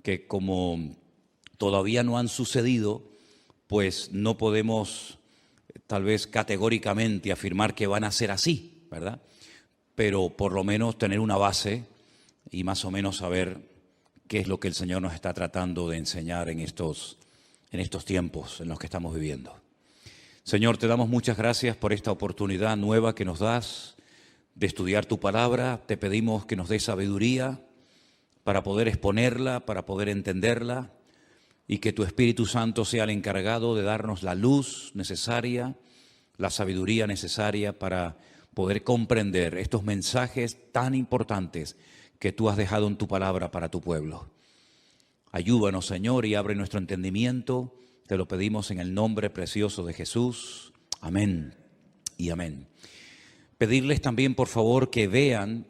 que como todavía no han sucedido, pues no podemos tal vez categóricamente afirmar que van a ser así, ¿verdad? Pero por lo menos tener una base y más o menos saber qué es lo que el Señor nos está tratando de enseñar en estos tiempos en los que estamos viviendo. Señor, te damos muchas gracias por esta oportunidad nueva que nos das de estudiar tu palabra. Te pedimos que nos des sabiduría para poder exponerla, para poder entenderla, y que tu Espíritu Santo sea el encargado de darnos la luz necesaria, la sabiduría necesaria para poder comprender estos mensajes tan importantes que tú has dejado en tu palabra para tu pueblo. Ayúdanos, Señor, y abre nuestro entendimiento. Te lo pedimos en el nombre precioso de Jesús. Amén y amén. Pedirles también, por favor, que vean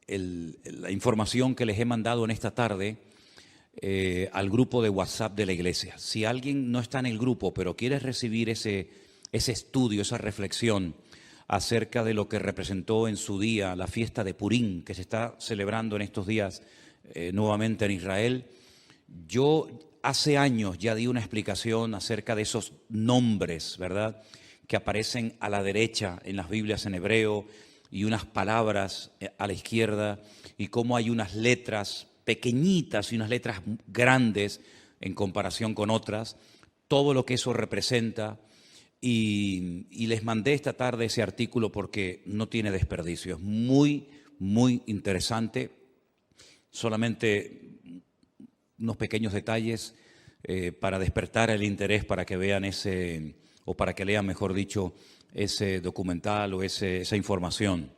la información que les he mandado en esta tarde al grupo de WhatsApp de la iglesia. Si alguien no está en el grupo, pero quiere recibir ese estudio, esa reflexión acerca de lo que representó en su día la fiesta de Purim, que se está celebrando en estos días nuevamente en Israel. Yo hace años ya di una explicación acerca de esos nombres, ¿verdad?, que aparecen a la derecha en las Biblias en hebreo y unas palabras a la izquierda, y cómo hay unas letras pequeñitas y unas letras grandes en comparación con otras, todo lo que eso representa. Y les mandé esta tarde ese artículo porque no tiene desperdicio, es muy, muy interesante. Solamente unos pequeños detalles para despertar el interés, para que vean o para que lean, mejor dicho, ese documental o esa información.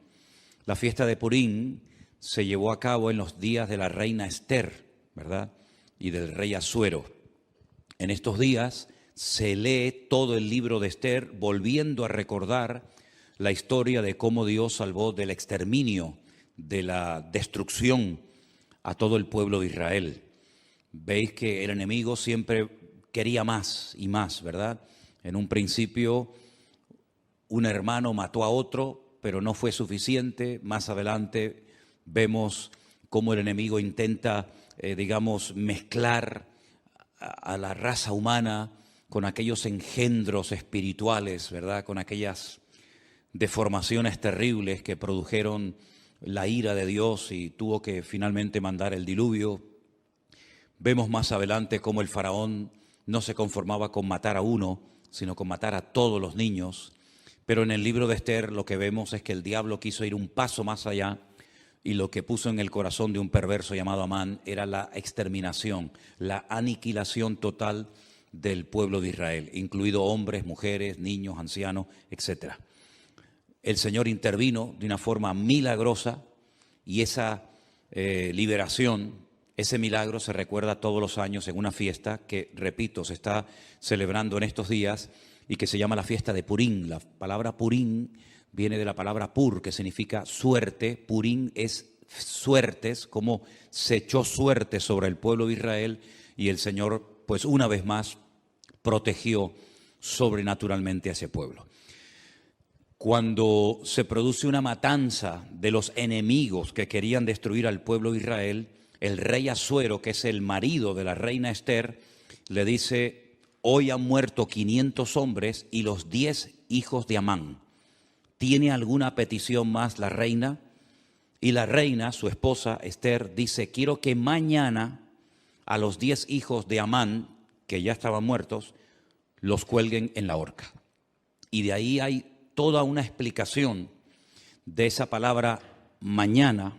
La fiesta de Purim se llevó a cabo en los días de la reina Esther, ¿verdad?, y del rey Asuero. En estos días se lee todo el libro de Esther, volviendo a recordar la historia de cómo Dios salvó del exterminio, de la destrucción a todo el pueblo de Israel. Veis que el enemigo siempre quería más y más, ¿verdad? En un principio un hermano mató a otro, pero no fue suficiente. Más adelante vemos cómo el enemigo intenta, mezclar a la raza humana con aquellos engendros espirituales, ¿verdad?, con aquellas deformaciones terribles que produjeron la ira de Dios y tuvo que finalmente mandar el diluvio. Vemos más adelante cómo el faraón no se conformaba con matar a uno, sino con matar a todos los niños. Pero en el libro de Esther lo que vemos es que el diablo quiso ir un paso más allá, y lo que puso en el corazón de un perverso llamado Amán era la exterminación, la aniquilación total del pueblo de Israel, incluido hombres, mujeres, niños, ancianos, etc. El Señor intervino de una forma milagrosa, y esa liberación, ese milagro se recuerda todos los años en una fiesta que, repito, se está celebrando en estos días y que se llama la fiesta de Purim. La palabra Purim viene de la palabra pur, que significa suerte. Purim es suertes, como se echó suerte sobre el pueblo de Israel, y el Señor, pues una vez más, protegió sobrenaturalmente a ese pueblo. Cuando se produce una matanza de los enemigos que querían destruir al pueblo de Israel, el rey Asuero, que es el marido de la reina Esther, le dice: hoy han muerto 500 hombres y los 10 hijos de Amán. ¿Tiene alguna petición más la reina? Y la reina, su esposa Esther, dice: quiero que mañana a los 10 hijos de Amán, que ya estaban muertos, los cuelguen en la horca. Y de ahí hay toda una explicación de esa palabra mañana,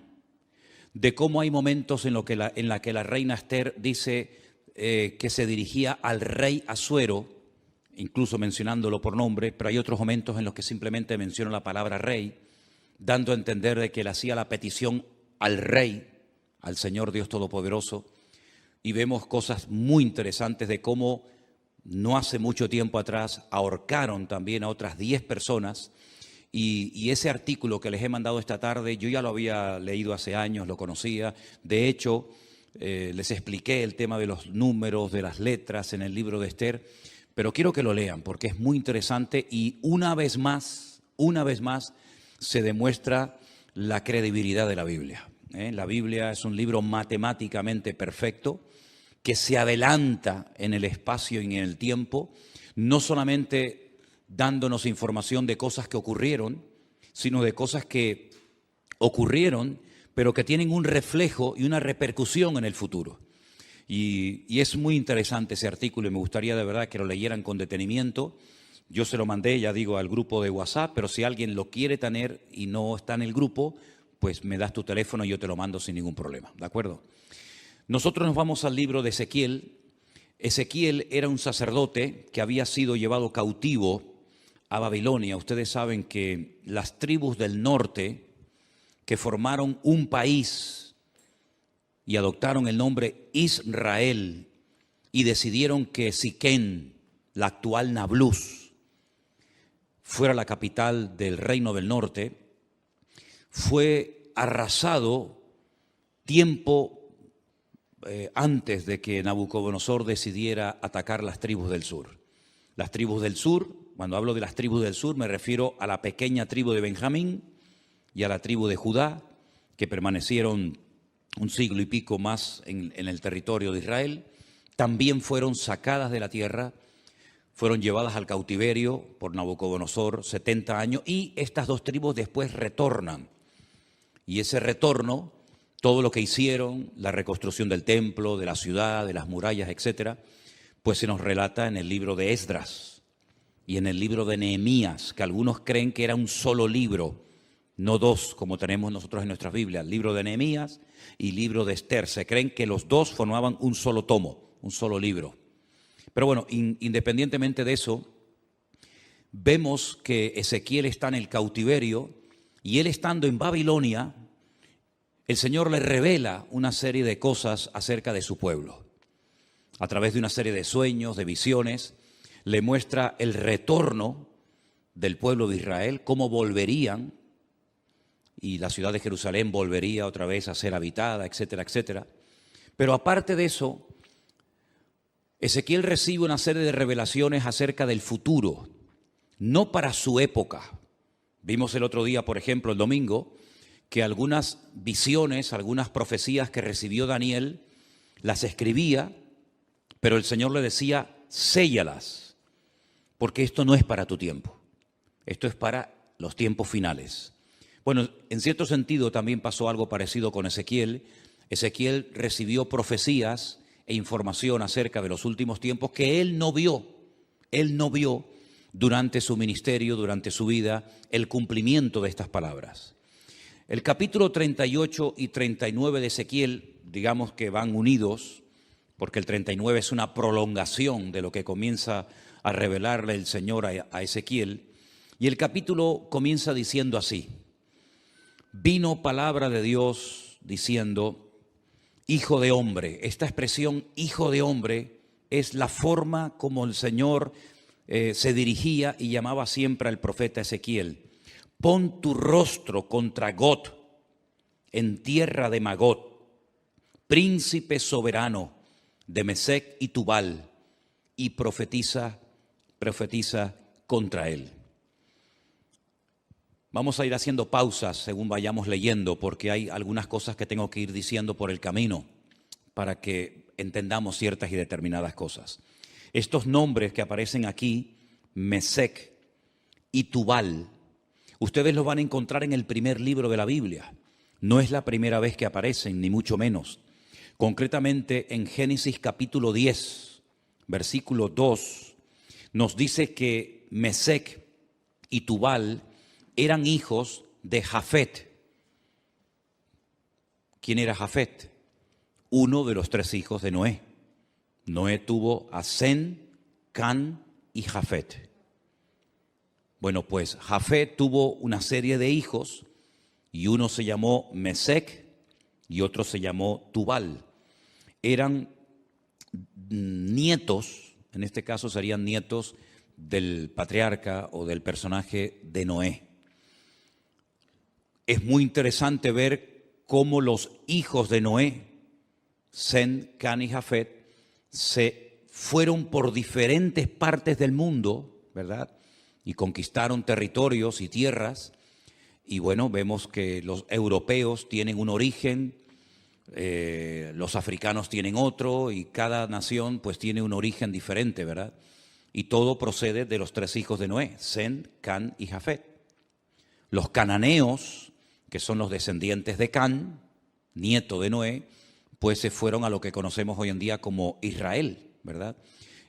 de cómo hay momentos en la que la reina Esther dice que se dirigía al rey Asuero, incluso mencionándolo por nombre, pero hay otros momentos en los que simplemente menciona la palabra rey, dando a entender de que le hacía la petición al rey, al Señor Dios Todopoderoso. Y vemos cosas muy interesantes de cómo no hace mucho tiempo atrás ahorcaron también a otras 10 personas. Y ese artículo que les he mandado esta tarde, yo ya lo había leído hace años, lo conocía. De hecho, les expliqué el tema de los números, de las letras en el libro de Esther, pero quiero que lo lean porque es muy interesante, y una vez más se demuestra la credibilidad de la Biblia. La Biblia es un libro matemáticamente perfecto que se adelanta en el espacio y en el tiempo, no solamente dándonos información de cosas que ocurrieron, sino de cosas que ocurrieron, pero que tienen un reflejo y una repercusión en el futuro. Y es muy interesante ese artículo y me gustaría de verdad que lo leyeran con detenimiento. Yo se lo mandé, ya digo, al grupo de WhatsApp, pero si alguien lo quiere tener y no está en el grupo, pues me das tu teléfono y yo te lo mando sin ningún problema, ¿de acuerdo? Nosotros nos vamos al libro de Ezequiel. Ezequiel era un sacerdote que había sido llevado cautivo a Babilonia. Ustedes saben que las tribus del norte que formaron un país y adoptaron el nombre Israel y decidieron que Siquén, la actual Nablus, fuera la capital del reino del norte, fue arrasado tiempo antes de que Nabucodonosor decidiera atacar las tribus del sur. Las tribus del sur, cuando hablo de las tribus del sur, me refiero a la pequeña tribu de Benjamín y a la tribu de Judá, que permanecieron un siglo y pico más en el territorio de Israel. También fueron sacadas de la tierra, fueron llevadas al cautiverio por Nabucodonosor 70 años, y estas dos tribus después retornan. Y ese retorno, todo lo que hicieron, la reconstrucción del templo, de la ciudad, de las murallas, etcétera, pues se nos relata en el libro de Esdras y en el libro de Nehemías, que algunos creen que era un solo libro, no dos, como tenemos nosotros en nuestras Biblias, libro de Nehemías y libro de Esther. Se creen que los dos formaban un solo tomo, un solo libro. Pero bueno, independientemente de eso, vemos que Ezequiel está en el cautiverio y él estando en Babilonia, el Señor le revela una serie de cosas acerca de su pueblo. A través de una serie de sueños, de visiones, le muestra el retorno del pueblo de Israel, cómo volverían, y la ciudad de Jerusalén volvería otra vez a ser habitada, etcétera, etcétera. Pero aparte de eso, Ezequiel recibe una serie de revelaciones acerca del futuro, no para su época. Vimos el otro día, por ejemplo, el domingo, que algunas visiones, algunas profecías que recibió Daniel, las escribía, pero el Señor le decía, séllalas, porque esto no es para tu tiempo, esto es para los tiempos finales. Bueno, en cierto sentido también pasó algo parecido con Ezequiel. Ezequiel recibió profecías e información acerca de los últimos tiempos que él no vio durante su ministerio, durante su vida, el cumplimiento de estas palabras. El capítulo 38 y 39 de Ezequiel, digamos que van unidos, porque el 39 es una prolongación de lo que comienza a revelarle el Señor a Ezequiel, y el capítulo comienza diciendo así: vino palabra de Dios diciendo, hijo de hombre. Esta expresión, hijo de hombre, es la forma como el Señor se dirigía y llamaba siempre al profeta Ezequiel. Pon tu rostro contra Gog, en tierra de Magog, príncipe soberano de Mesec y Tubal, y profetiza contra él. Vamos a ir haciendo pausas según vayamos leyendo, porque hay algunas cosas que tengo que ir diciendo por el camino para que entendamos ciertas y determinadas cosas. Estos nombres que aparecen aquí, Mesec y Tubal, ustedes los van a encontrar en el primer libro de la Biblia. No es la primera vez que aparecen, ni mucho menos. Concretamente en Génesis capítulo 10, versículo 2, nos dice que Mesec y Tubal eran hijos de Jafet. ¿Quién era Jafet? Uno de los tres hijos de Noé. Noé tuvo a Sem, Can y Jafet. Bueno, pues Jafet tuvo una serie de hijos y uno se llamó Mesec y otro se llamó Tubal. Eran nietos, en este caso serían nietos del patriarca o del personaje de Noé. Es muy interesante ver cómo los hijos de Noé, Sem, Can y Jafet, se fueron por diferentes partes del mundo, ¿verdad? Y conquistaron territorios y tierras, Y bueno, vemos que los europeos tienen un origen, los africanos tienen otro, y cada nación pues tiene un origen diferente, ¿verdad? Y todo procede de los 3 hijos de Noé, Sem, Can y Jafet. Los cananeos, que son los descendientes de Can, nieto de Noé, pues se fueron a lo que conocemos hoy en día como Israel, ¿verdad?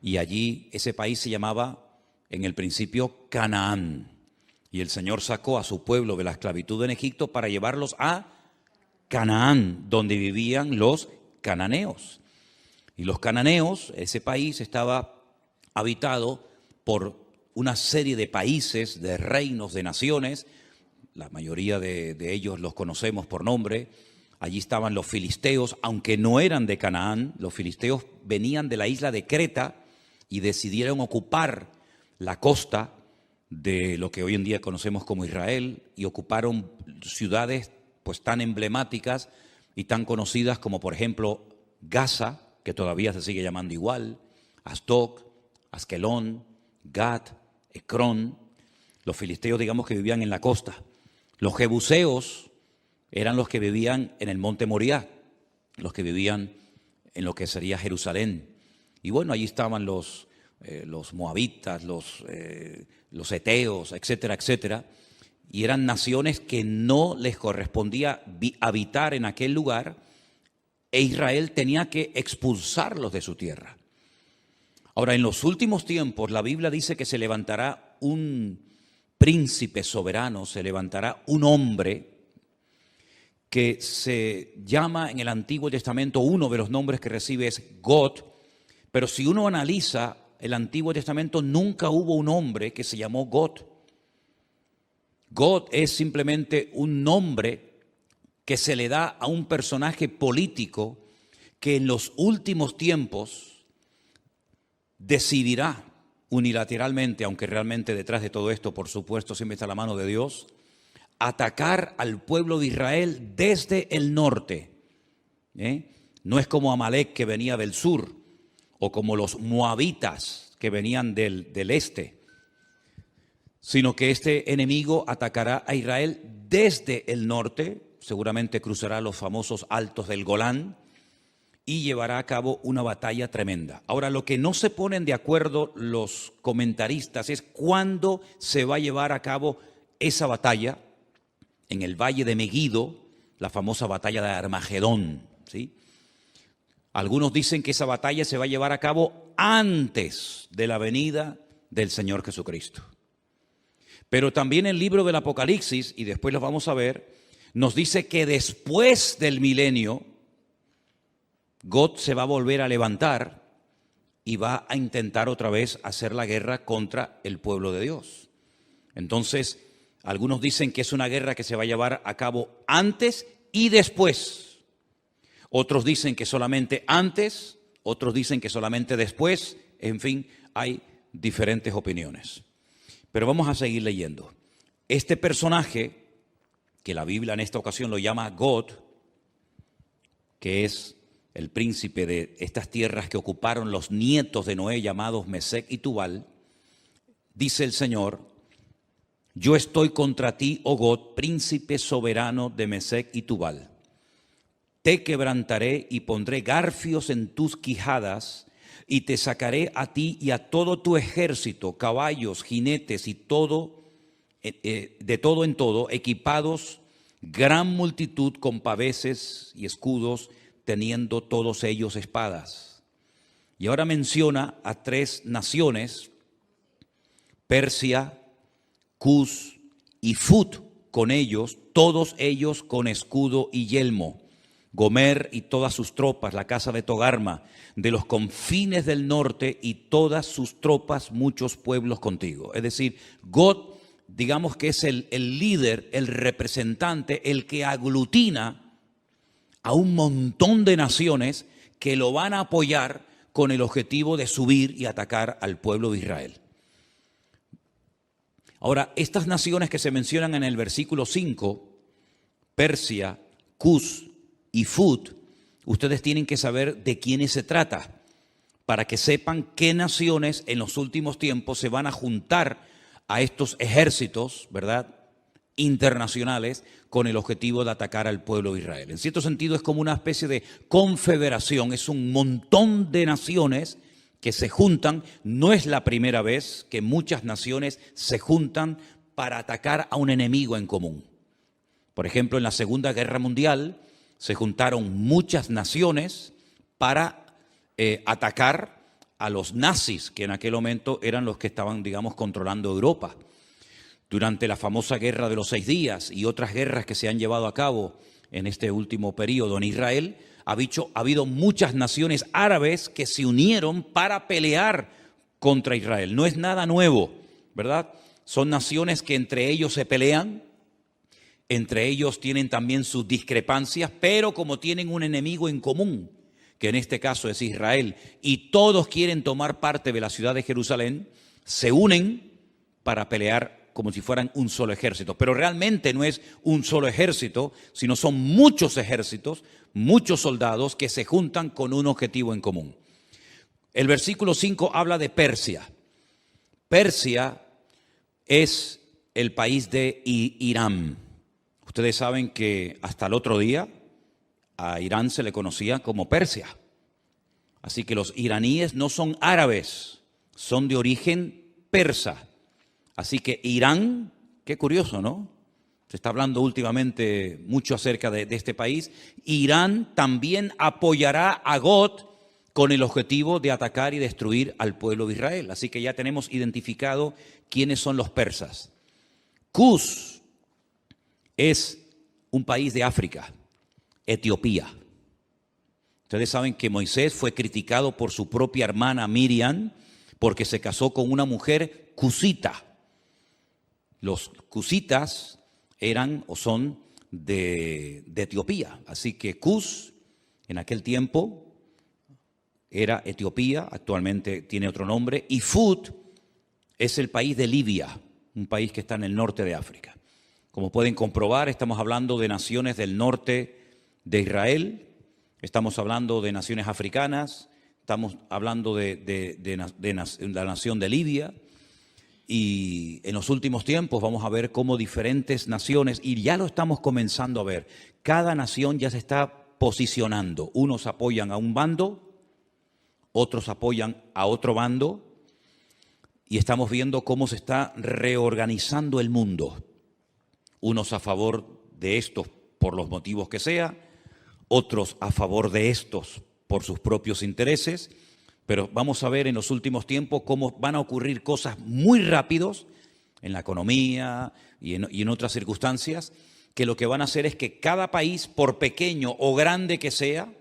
Y allí ese país se llamaba en el principio Canaán. Y el Señor sacó a su pueblo de la esclavitud en Egipto para llevarlos a Canaán, donde vivían los cananeos. Y los cananeos, ese país estaba habitado por una serie de países, de reinos, de naciones. La mayoría de ellos los conocemos por nombre. Allí estaban los filisteos, aunque no eran de Canaán. Los filisteos venían de la isla de Creta y decidieron ocupar la costa de lo que hoy en día conocemos como Israel, y ocuparon ciudades pues tan emblemáticas y tan conocidas como, por ejemplo, Gaza, que todavía se sigue llamando igual, Asdod, Askelón, Gat, Ecrón. Los filisteos, digamos, que vivían en la costa. Los jebuseos eran los que vivían en el monte Moriah, los que vivían en lo que sería Jerusalén. Y bueno, allí estaban los moabitas, los eteos, etcétera, etcétera. Y eran naciones que no les correspondía habitar en aquel lugar, e Israel tenía que expulsarlos de su tierra. Ahora, en los últimos tiempos, la Biblia dice que se levantará un príncipe soberano, se levantará un hombre que se llama en el Antiguo Testamento, uno de los nombres que recibe es God, pero si uno analiza el Antiguo Testamento, nunca hubo un hombre que se llamó God. God es simplemente un nombre que se le da a un personaje político que en los últimos tiempos decidirá unilateralmente, aunque realmente detrás de todo esto, por supuesto, siempre está la mano de Dios, atacar al pueblo de Israel desde el norte. No es como Amalek, que venía del sur, o como los moabitas, que venían del este, sino que este enemigo atacará a Israel desde el norte, seguramente cruzará los famosos altos del Golán y llevará a cabo una batalla tremenda. Ahora, lo que no se ponen de acuerdo los comentaristas es cuándo se va a llevar a cabo esa batalla en el valle de Megido, la famosa batalla de Armagedón, ¿sí? Algunos dicen que esa batalla se va a llevar a cabo antes de la venida del Señor Jesucristo. Pero también el libro del Apocalipsis, y después lo vamos a ver, nos dice que después del milenio, God se va a volver a levantar y va a intentar otra vez hacer la guerra contra el pueblo de Dios. Entonces, algunos dicen que es una guerra que se va a llevar a cabo antes y después. Otros dicen que solamente antes, otros dicen que solamente después. En fin, hay diferentes opiniones. Pero vamos a seguir leyendo. Este personaje, que la Biblia en esta ocasión lo llama God, que es el príncipe de estas tierras que ocuparon los nietos de Noé, llamados Mesec y Tubal, dice el Señor: yo estoy contra ti, oh God, príncipe soberano de Mesec y Tubal. Te quebrantaré y pondré garfios en tus quijadas, y te sacaré a ti y a todo tu ejército, caballos, jinetes y todo, de todo en todo, equipados, gran multitud con paveses y escudos, teniendo todos ellos espadas. Y ahora menciona a 3 naciones: Persia, Cus y Fut, con ellos, todos ellos con escudo y yelmo. Gomer y todas sus tropas, la casa de Togarma, de los confines del norte y todas sus tropas, muchos pueblos contigo. Es decir, God, digamos que es el líder, el representante, el que aglutina a un montón de naciones que lo van a apoyar con el objetivo de subir y atacar al pueblo de Israel. Ahora, estas naciones que se mencionan en el versículo 5, Persia, Cus y Fut, ustedes tienen que saber de quiénes se trata, para que sepan qué naciones en los últimos tiempos se van a juntar a estos ejércitos, ¿verdad?, internacionales con el objetivo de atacar al pueblo de Israel. En cierto sentido es como una especie de confederación, es un montón de naciones que se juntan. No es la primera vez que muchas naciones se juntan para atacar a un enemigo en común. Por ejemplo, en la Segunda Guerra Mundial se juntaron muchas naciones para atacar a los nazis, que en aquel momento eran los que estaban, digamos, controlando Europa. Durante la famosa Guerra de los 6 días y otras guerras que se han llevado a cabo en este último periodo en Israel, ha habido muchas naciones árabes que se unieron para pelear contra Israel. No es nada nuevo, ¿verdad? Son naciones que entre ellos se pelean, entre ellos tienen también sus discrepancias, pero como tienen un enemigo en común, que en este caso es Israel, y todos quieren tomar parte de la ciudad de Jerusalén, se unen para pelear como si fueran un solo ejército. Pero realmente no es un solo ejército, sino son muchos ejércitos, muchos soldados que se juntan con un objetivo en común. El versículo 5 habla de Persia. Persia es el país de Irán. Ustedes saben que hasta el otro día a Irán se le conocía como Persia. Así que los iraníes no son árabes, son de origen persa. Así que Irán, qué curioso, ¿no? Se está hablando últimamente mucho acerca de este país. Irán también apoyará a Gog con el objetivo de atacar y destruir al pueblo de Israel. Así que ya tenemos identificado quiénes son los persas. Cus es un país de África, Etiopía. Ustedes saben que Moisés fue criticado por su propia hermana Miriam porque se casó con una mujer cusita. Los cusitas eran o son de Etiopía. Así que Cus en aquel tiempo era Etiopía, actualmente tiene otro nombre. Y Fud es el país de Libia, un país que está en el norte de África. Como pueden comprobar, estamos hablando de naciones del norte de Israel, estamos hablando de naciones africanas, estamos hablando de la nación de Libia. Y en los últimos tiempos vamos a ver cómo diferentes naciones, y ya lo estamos comenzando a ver, cada nación ya se está posicionando. Unos apoyan a un bando, otros apoyan a otro bando, y estamos viendo cómo se está reorganizando el mundo. Unos a favor de estos por los motivos que sea, otros a favor de estos por sus propios intereses. Pero vamos a ver en los últimos tiempos cómo van a ocurrir cosas muy rápidos en la economía y en otras circunstancias, que lo que van a hacer es que cada país, por pequeño o grande que sea,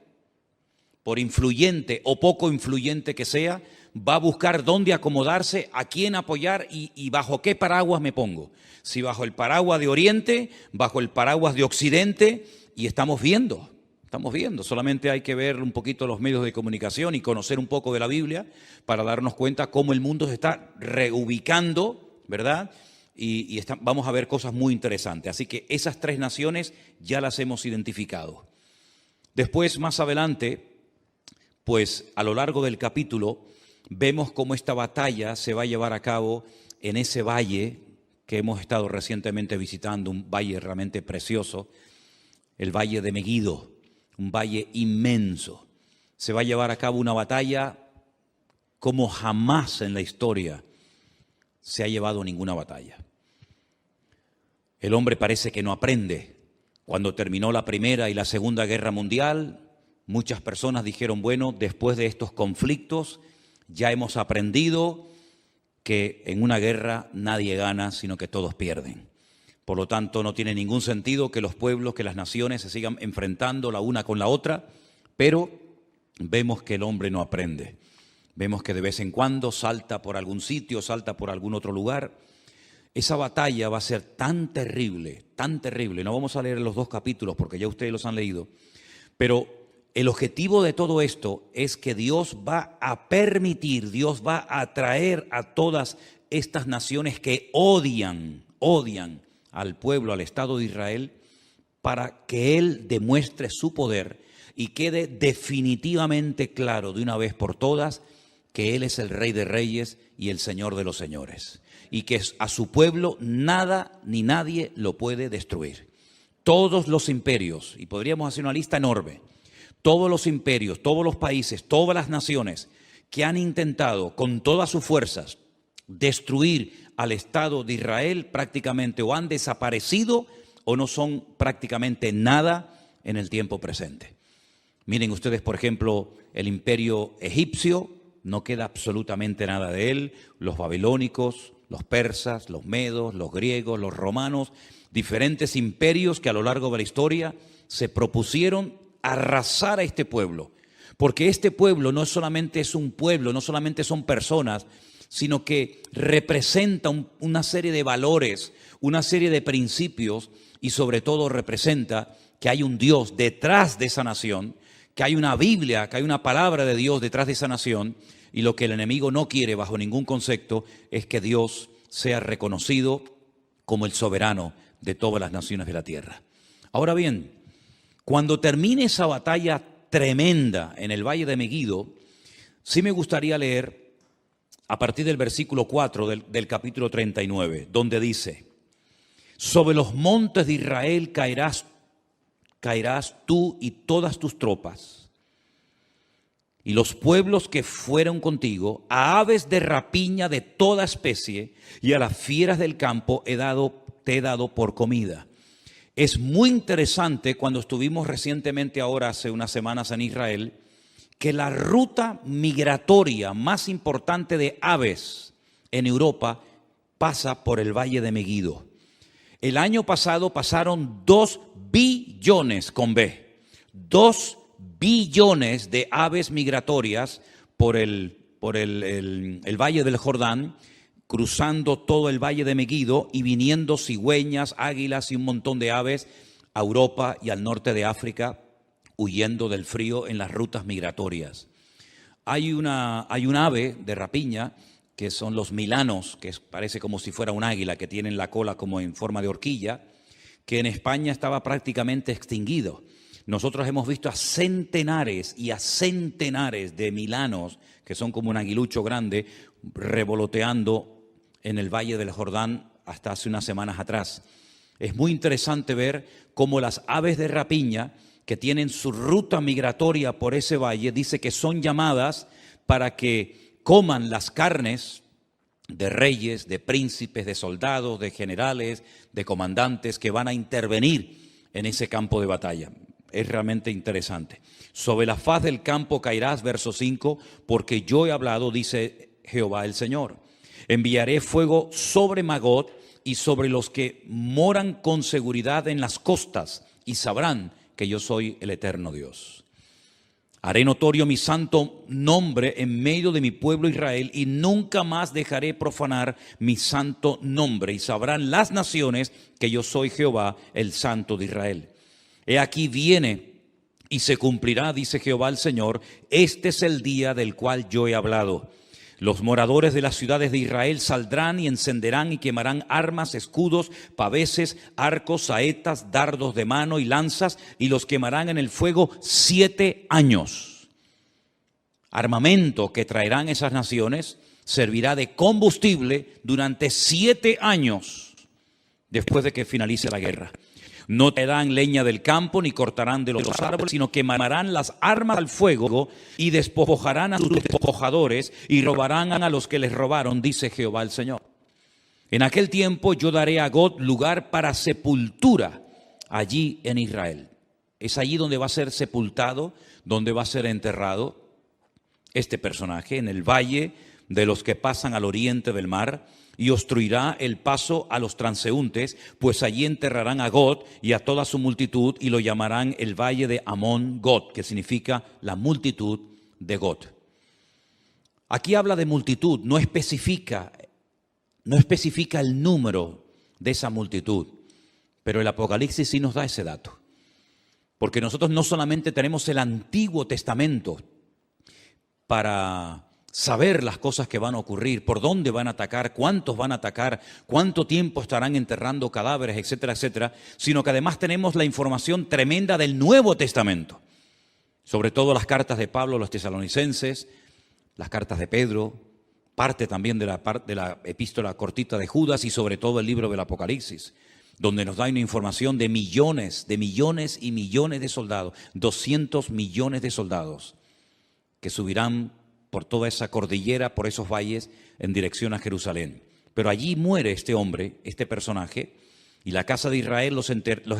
por influyente o poco influyente que sea, va a buscar dónde acomodarse, a quién apoyar y bajo qué paraguas me pongo. Si bajo el paraguas de Oriente, bajo el paraguas de Occidente, y estamos viendo, solamente hay que ver un poquito los medios de comunicación y conocer un poco de la Biblia para darnos cuenta cómo el mundo se está reubicando, ¿verdad? Y vamos a ver cosas muy interesantes. Así que esas 3 naciones ya las hemos identificado. Después, más adelante, pues a lo largo del capítulo, vemos cómo esta batalla se va a llevar a cabo en ese valle que hemos estado recientemente visitando, un valle realmente precioso, el valle de Megiddo, un valle inmenso. Se va a llevar a cabo una batalla como jamás en la historia se ha llevado ninguna batalla. El hombre parece que no aprende. Cuando terminó la Primera y la Segunda Guerra Mundial, muchas personas dijeron, bueno, después de estos conflictos ya hemos aprendido que en una guerra nadie gana, sino que todos pierden. Por lo tanto, no tiene ningún sentido que los pueblos, que las naciones se sigan enfrentando la una con la otra, pero vemos que el hombre no aprende. Vemos que de vez en cuando salta por algún sitio, salta por algún otro lugar. Esa batalla va a ser tan terrible, tan terrible. No vamos a leer los 2 capítulos porque ya ustedes los han leído, pero el objetivo de todo esto es que Dios va a permitir, Dios va a atraer a todas estas naciones que odian al pueblo, al Estado de Israel, para que Él demuestre su poder y quede definitivamente claro de una vez por todas que Él es el Rey de Reyes y el Señor de los Señores, y que a su pueblo nada ni nadie lo puede destruir. Todos los imperios, y podríamos hacer una lista enorme, todos los imperios, todos los países, todas las naciones que han intentado con todas sus fuerzas destruir al Estado de Israel, prácticamente o han desaparecido o no son prácticamente nada en el tiempo presente. Miren ustedes, por ejemplo, el imperio egipcio, no queda absolutamente nada de él, los babilónicos, los persas, los medos, los griegos, los romanos, diferentes imperios que a lo largo de la historia se propusieron arrasar a este pueblo, porque este pueblo no solamente es un pueblo, no solamente son personas, sino que representa una serie de valores, una serie de principios y sobre todo representa que hay un Dios detrás de esa nación, que hay una Biblia, que hay una palabra de Dios detrás de esa nación, y lo que el enemigo no quiere bajo ningún concepto es que Dios sea reconocido como el soberano de todas las naciones de la tierra. Ahora bien, cuando termine esa batalla tremenda en el Valle de Megiddo, sí me gustaría leer a partir del versículo 4 del capítulo 39, donde dice: sobre los montes de Israel caerás tú y todas tus tropas, y los pueblos que fueron contigo, a aves de rapiña de toda especie, y a las fieras del campo te he dado por comida. Es muy interesante cuando estuvimos recientemente ahora, hace unas semanas en Israel, que la ruta migratoria más importante de aves en Europa pasa por el Valle de Megiddo. El año pasado pasaron 2 billones con B, 2 billones de aves migratorias por el Valle del Jordán, cruzando todo el Valle de Megiddo y viniendo cigüeñas, águilas y un montón de aves a Europa y al norte de África, huyendo del frío en las rutas migratorias. Hay un ave de rapiña que son los milanos, que parece como si fuera un águila, que tienen la cola como en forma de horquilla, que en España estaba prácticamente extinguido. Nosotros hemos visto a centenares y a centenares de milanos, que son como un aguilucho grande, revoloteando en el Valle del Jordán hasta hace unas semanas atrás. Es muy interesante ver cómo las aves de rapiña, que tienen su ruta migratoria por ese valle, dice que son llamadas para que coman las carnes de reyes, de príncipes, de soldados, de generales, de comandantes que van a intervenir en ese campo de batalla. Es realmente interesante. Sobre la faz del campo caerás, verso 5, porque yo he hablado, dice Jehová el Señor. Enviaré fuego sobre Magog y sobre los que moran con seguridad en las costas, y sabrán que yo soy el eterno Dios. Haré notorio mi santo nombre en medio de mi pueblo Israel, y nunca más dejaré profanar mi santo nombre, y sabrán las naciones que yo soy Jehová, el Santo de Israel. He aquí viene y se cumplirá, dice Jehová el Señor, este es el día del cual yo he hablado. Los moradores de las ciudades de Israel saldrán y encenderán y quemarán armas, escudos, paveses, arcos, saetas, dardos de mano y lanzas, y los quemarán en el fuego 7 años. Armamento que traerán esas naciones servirá de combustible durante 7 años después de que finalice la guerra. No traerán leña del campo ni cortarán de los árboles, sino quemarán las armas al fuego y despojarán a sus despojadores y robarán a los que les robaron, dice Jehová el Señor. En aquel tiempo yo daré a Gog lugar para sepultura allí en Israel. Es allí donde va a ser sepultado, donde va a ser enterrado este personaje, en el valle de los que pasan al oriente del mar, y obstruirá el paso a los transeúntes, pues allí enterrarán a Gog y a toda su multitud, y lo llamarán el valle de Amón Gog, que significa la multitud de Gog. Aquí habla de multitud, no especifica el número de esa multitud, pero el Apocalipsis sí nos da ese dato. Porque nosotros no solamente tenemos el Antiguo Testamento para saber las cosas que van a ocurrir, por dónde van a atacar, cuántos van a atacar, cuánto tiempo estarán enterrando cadáveres, etcétera, etcétera, sino que además tenemos la información tremenda del Nuevo Testamento, sobre todo las cartas de Pablo a los tesalonicenses, las cartas de Pedro, parte también de la epístola cortita de Judas y sobre todo el libro del Apocalipsis, donde nos da una información de millones y millones de soldados, 200 millones de soldados que subirán por toda esa cordillera, por esos valles, en dirección a Jerusalén. Pero allí muere este hombre, este personaje, y la casa de Israel los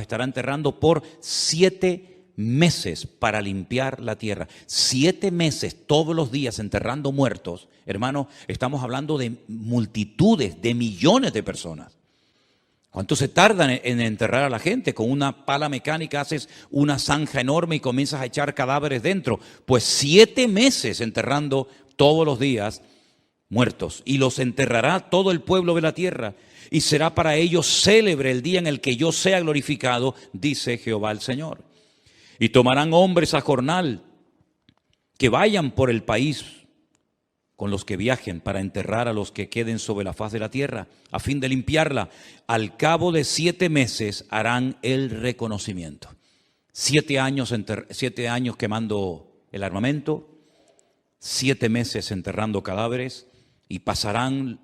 estará enterrando por 7 meses para limpiar la tierra. 7 meses todos los días enterrando muertos. Hermano, estamos hablando de multitudes, de millones de personas. ¿Cuánto se tardan en enterrar a la gente? Con una pala mecánica haces una zanja enorme y comienzas a echar cadáveres dentro. Pues 7 meses enterrando todos los días muertos. Y los enterrará todo el pueblo de la tierra. Y será para ellos célebre el día en el que yo sea glorificado, dice Jehová el Señor. Y tomarán hombres a jornal que vayan por el país con los que viajen para enterrar a los que queden sobre la faz de la tierra, a fin de limpiarla. Al cabo de 7 meses harán el reconocimiento. 7 años quemando el armamento, 7 meses enterrando cadáveres, y pasarán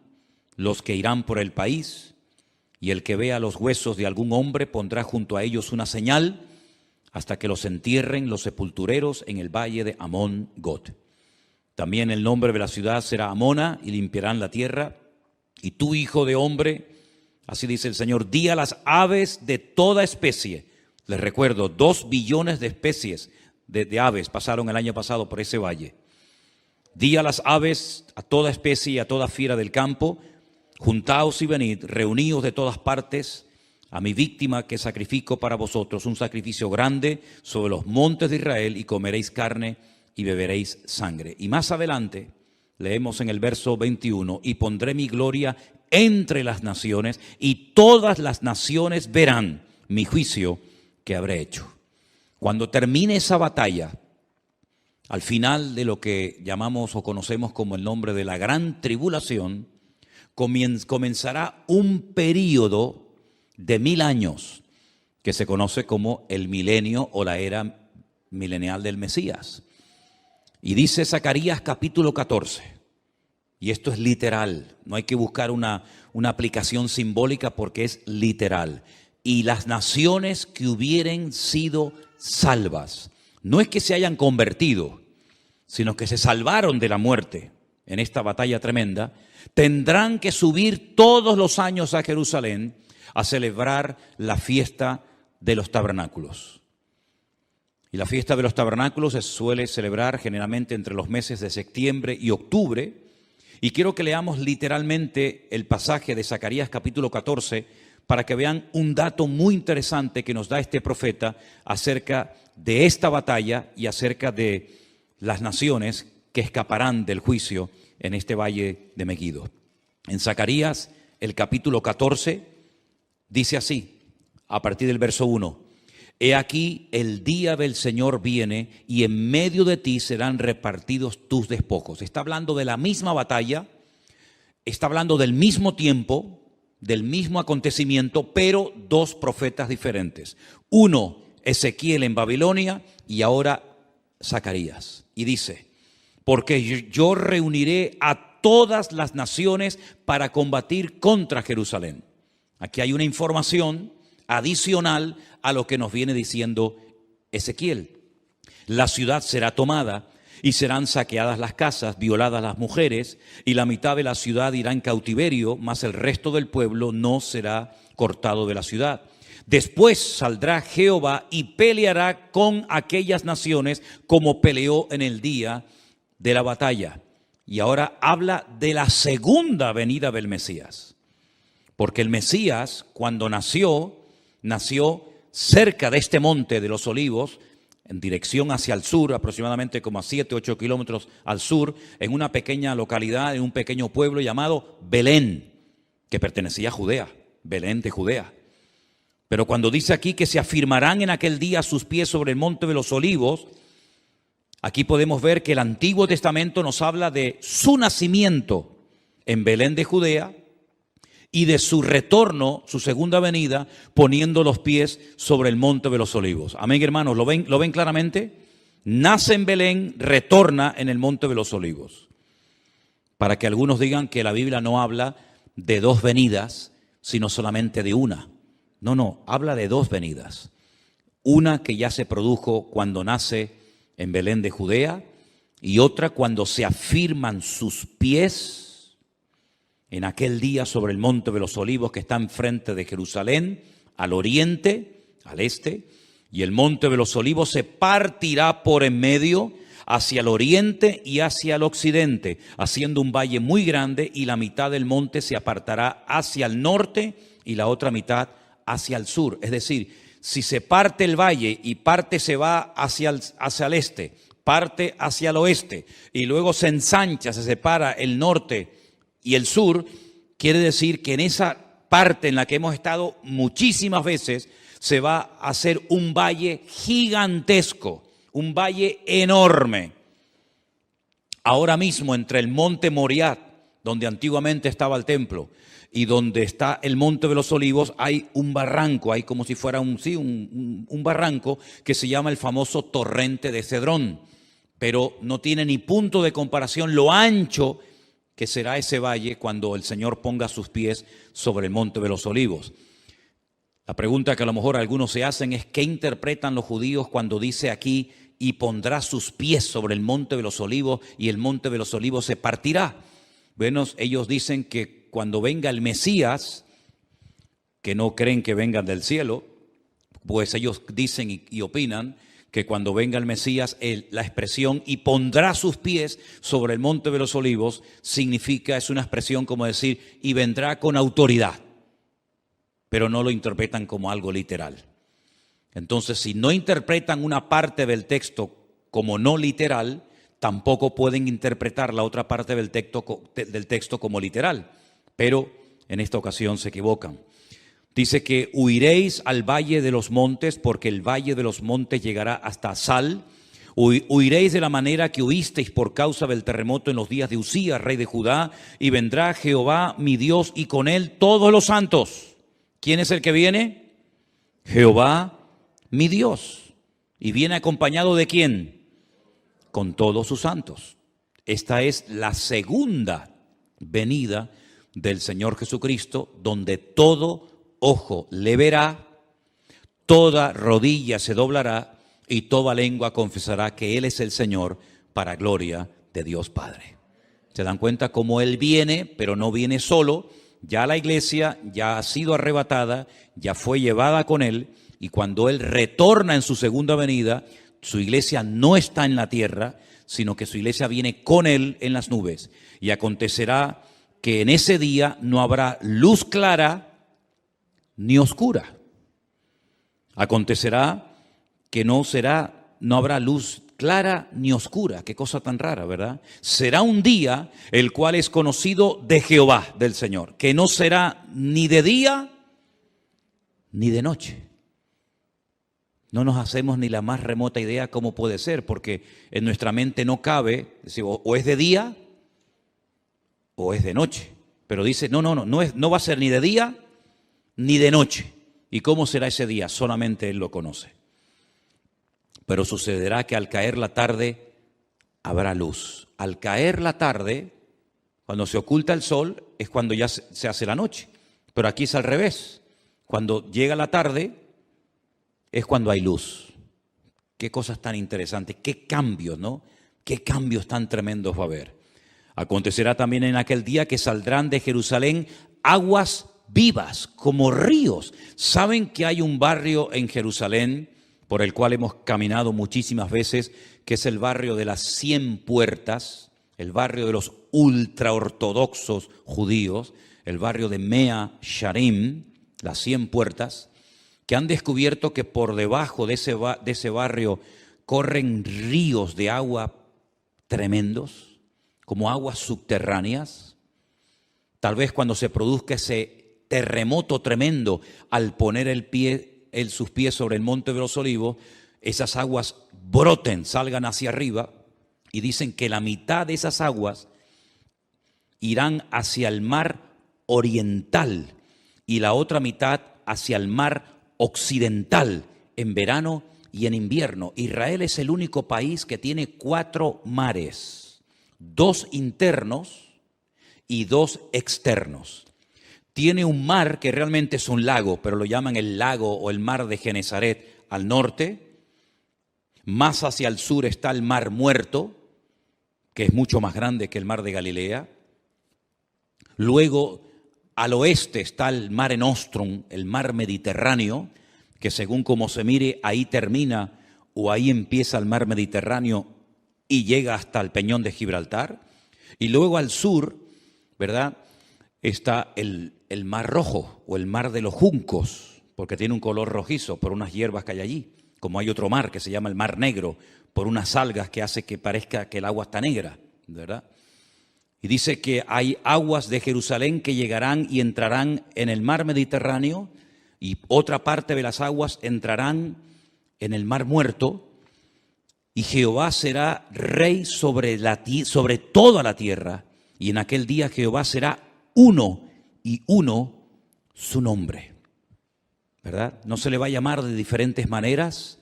los que irán por el país, y el que vea los huesos de algún hombre pondrá junto a ellos una señal, hasta que los entierren los sepultureros en el valle de Amón-Got. También el nombre de la ciudad será Amona, y limpiarán la tierra. Y tú, hijo de hombre, así dice el Señor, di a las aves de toda especie. Les recuerdo, 2 billones de especies de aves pasaron el año pasado por ese valle. Di a las aves, a toda especie y a toda fiera del campo, juntaos y venid, reuníos de todas partes, a mi víctima que sacrifico para vosotros, un sacrificio grande sobre los montes de Israel, y comeréis carne y beberéis sangre. Y más adelante leemos en el verso 21, y pondré mi gloria entre las naciones, y todas las naciones verán mi juicio que habré hecho. Cuando termine esa batalla, al final de lo que llamamos o conocemos como el nombre de la gran tribulación, comenzará un período de 1000 años que se conoce como el milenio o la era milenial del Mesías. Y dice Zacarías capítulo 14, y esto es literal, no hay que buscar una aplicación simbólica porque es literal. Y las naciones que hubieren sido salvas, no es que se hayan convertido, sino que se salvaron de la muerte en esta batalla tremenda, tendrán que subir todos los años a Jerusalén a celebrar la fiesta de los tabernáculos. Y la fiesta de los tabernáculos se suele celebrar generalmente entre los meses de septiembre y octubre. Y quiero que leamos literalmente el pasaje de Zacarías capítulo 14 para que vean un dato muy interesante que nos da este profeta acerca de esta batalla y acerca de las naciones que escaparán del juicio en este valle de Megiddo. En Zacarías, el capítulo 14, dice así, a partir del verso 1, he aquí el día del Señor viene, y en medio de ti serán repartidos tus despojos. Está hablando de la misma batalla, está hablando del mismo tiempo, del mismo acontecimiento, pero 2 profetas diferentes. Uno, Ezequiel en Babilonia, y ahora Zacarías. Y dice, porque yo reuniré a todas las naciones para combatir contra Jerusalén. Aquí hay una información adicional a lo que nos viene diciendo Ezequiel. La ciudad será tomada y serán saqueadas las casas, violadas las mujeres, y la mitad de la ciudad irá en cautiverio, mas el resto del pueblo no será cortado de la ciudad. Después saldrá Jehová y peleará con aquellas naciones como peleó en el día de la batalla. Y ahora habla de la segunda venida del Mesías. Porque el Mesías, cuando nació cerca de este monte de los Olivos, en dirección hacia el sur, aproximadamente como a 7-8 kilómetros al sur, en una pequeña localidad, en un pequeño pueblo llamado Belén, que pertenecía a Judea, Belén de Judea. Pero cuando dice aquí que se afirmarán en aquel día sus pies sobre el monte de los Olivos, aquí podemos ver que el Antiguo Testamento nos habla de su nacimiento en Belén de Judea y de su retorno, su segunda venida, poniendo los pies sobre el monte de los Olivos. Amén, hermanos, ¿lo ven claramente? Nace en Belén, retorna en el monte de los Olivos. para que algunos digan que la Biblia no habla de dos venidas, sino solamente de una. No, habla de dos venidas. Una que ya se produjo cuando nace en Belén de Judea, y otra cuando se afirman sus pies en aquel día sobre el monte de los olivos que está enfrente de Jerusalén, al oriente, al este, y el monte de los olivos se partirá por en medio hacia el oriente y hacia el occidente, haciendo un valle muy grande, y la mitad del monte se apartará hacia el norte y la otra mitad hacia el sur. Es decir, si se parte el valle y parte se va hacia el este, parte hacia el oeste y luego se ensancha, se separa el norte y el sur, quiere decir que en esa parte en la que hemos estado muchísimas veces se va a hacer un valle gigantesco, un valle enorme. Ahora mismo entre el monte Moriah, donde antiguamente estaba el templo, y donde está el monte de los olivos, hay un barranco, hay como si fuera un barranco que se llama el famoso torrente de Cedrón, pero no tiene ni punto de comparación lo ancho que será ese valle cuando el Señor ponga sus pies sobre el monte de los olivos. La pregunta que a lo mejor algunos se hacen es: ¿qué interpretan los judíos cuando dice aquí y pondrá sus pies sobre el monte de los olivos y el monte de los olivos se partirá? Bueno, ellos dicen que cuando venga el Mesías, que no creen que vengan del cielo, pues ellos dicen y opinan que cuando venga el Mesías, la expresión "y pondrá sus pies sobre el monte de los olivos" es una expresión como decir "y vendrá con autoridad", pero no lo interpretan como algo literal. Entonces, si no interpretan una parte del texto como no literal, tampoco pueden interpretar la otra parte del texto como literal, pero en esta ocasión se equivocan. Dice que huiréis al valle de los montes, porque el valle de los montes llegará hasta Sal. Huiréis de la manera que huisteis por causa del terremoto en los días de Usías, rey de Judá, y vendrá Jehová mi Dios y con él todos los santos. ¿Quién es el que viene? Jehová mi Dios. ¿Y viene acompañado de quién? Con todos sus santos. Esta es la segunda venida del Señor Jesucristo, donde todo ojo le verá, toda rodilla se doblará y toda lengua confesará que Él es el Señor, para gloria de Dios Padre. ¿Se dan cuenta cómo Él viene, pero no viene solo? Ya la iglesia ya ha sido arrebatada, ya fue llevada con Él, y cuando Él retorna en su segunda venida, su iglesia no está en la tierra, sino que su iglesia viene con Él en las nubes. Y acontecerá que en ese día no habrá luz clara ni oscura. Acontecerá que no habrá luz clara ni oscura. Qué cosa tan rara, ¿verdad? Será un día el cual es conocido de Jehová, del Señor, que no será ni de día ni de noche. No nos hacemos ni la más remota idea cómo puede ser, porque en nuestra mente no cabe decir, o es de día o es de noche. Pero dice, no va a ser ni de día ni de noche. ¿Y cómo será ese día? Solamente Él lo conoce. Pero sucederá que al caer la tarde habrá luz. Al caer la tarde, cuando se oculta el sol, es cuando ya se hace la noche. Pero aquí es al revés. Cuando llega la tarde, es cuando hay luz. Qué cosas tan interesantes, qué cambios, ¿no? Qué cambios tan tremendos va a haber. Acontecerá también en aquel día que saldrán de Jerusalén aguas vivas como ríos. ¿Saben que hay un barrio en Jerusalén por el cual hemos caminado muchísimas veces, que es el barrio de las 100 puertas, el barrio de los ultraortodoxos judíos, el barrio de Mea Sharim, las 100 puertas, que han descubierto que por debajo de ese barrio corren ríos de agua tremendos, como aguas subterráneas? Tal vez cuando se produzca ese terremoto tremendo, al poner sus pies sobre el monte de los olivos, esas aguas broten, salgan hacia arriba, y dicen que la mitad de esas aguas irán hacia el mar oriental y la otra mitad hacia el mar occidental, en verano y en invierno. Israel es el único país que tiene 4 mares, 2 internos y 2 externos. Tiene un mar que realmente es un lago, pero lo llaman el lago o el mar de Genesaret al norte. Más hacia el sur está el mar Muerto, que es mucho más grande que el mar de Galilea. Luego, al oeste está el Mare Nostrum, el mar Mediterráneo, que según como se mire, ahí termina o ahí empieza el mar Mediterráneo y llega hasta el Peñón de Gibraltar. Y luego al sur, ¿verdad?, está el Mar Rojo o el Mar de los Juncos, porque tiene un color rojizo por unas hierbas que hay allí. Como hay otro mar que se llama el Mar Negro, por unas algas que hace que parezca que el agua está negra, ¿verdad? Y dice que hay aguas de Jerusalén que llegarán y entrarán en el mar Mediterráneo, y otra parte de las aguas entrarán en el Mar Muerto, y Jehová será rey sobre toda la tierra, y en aquel día Jehová será uno, y uno su nombre, ¿verdad? No se le va a llamar de diferentes maneras,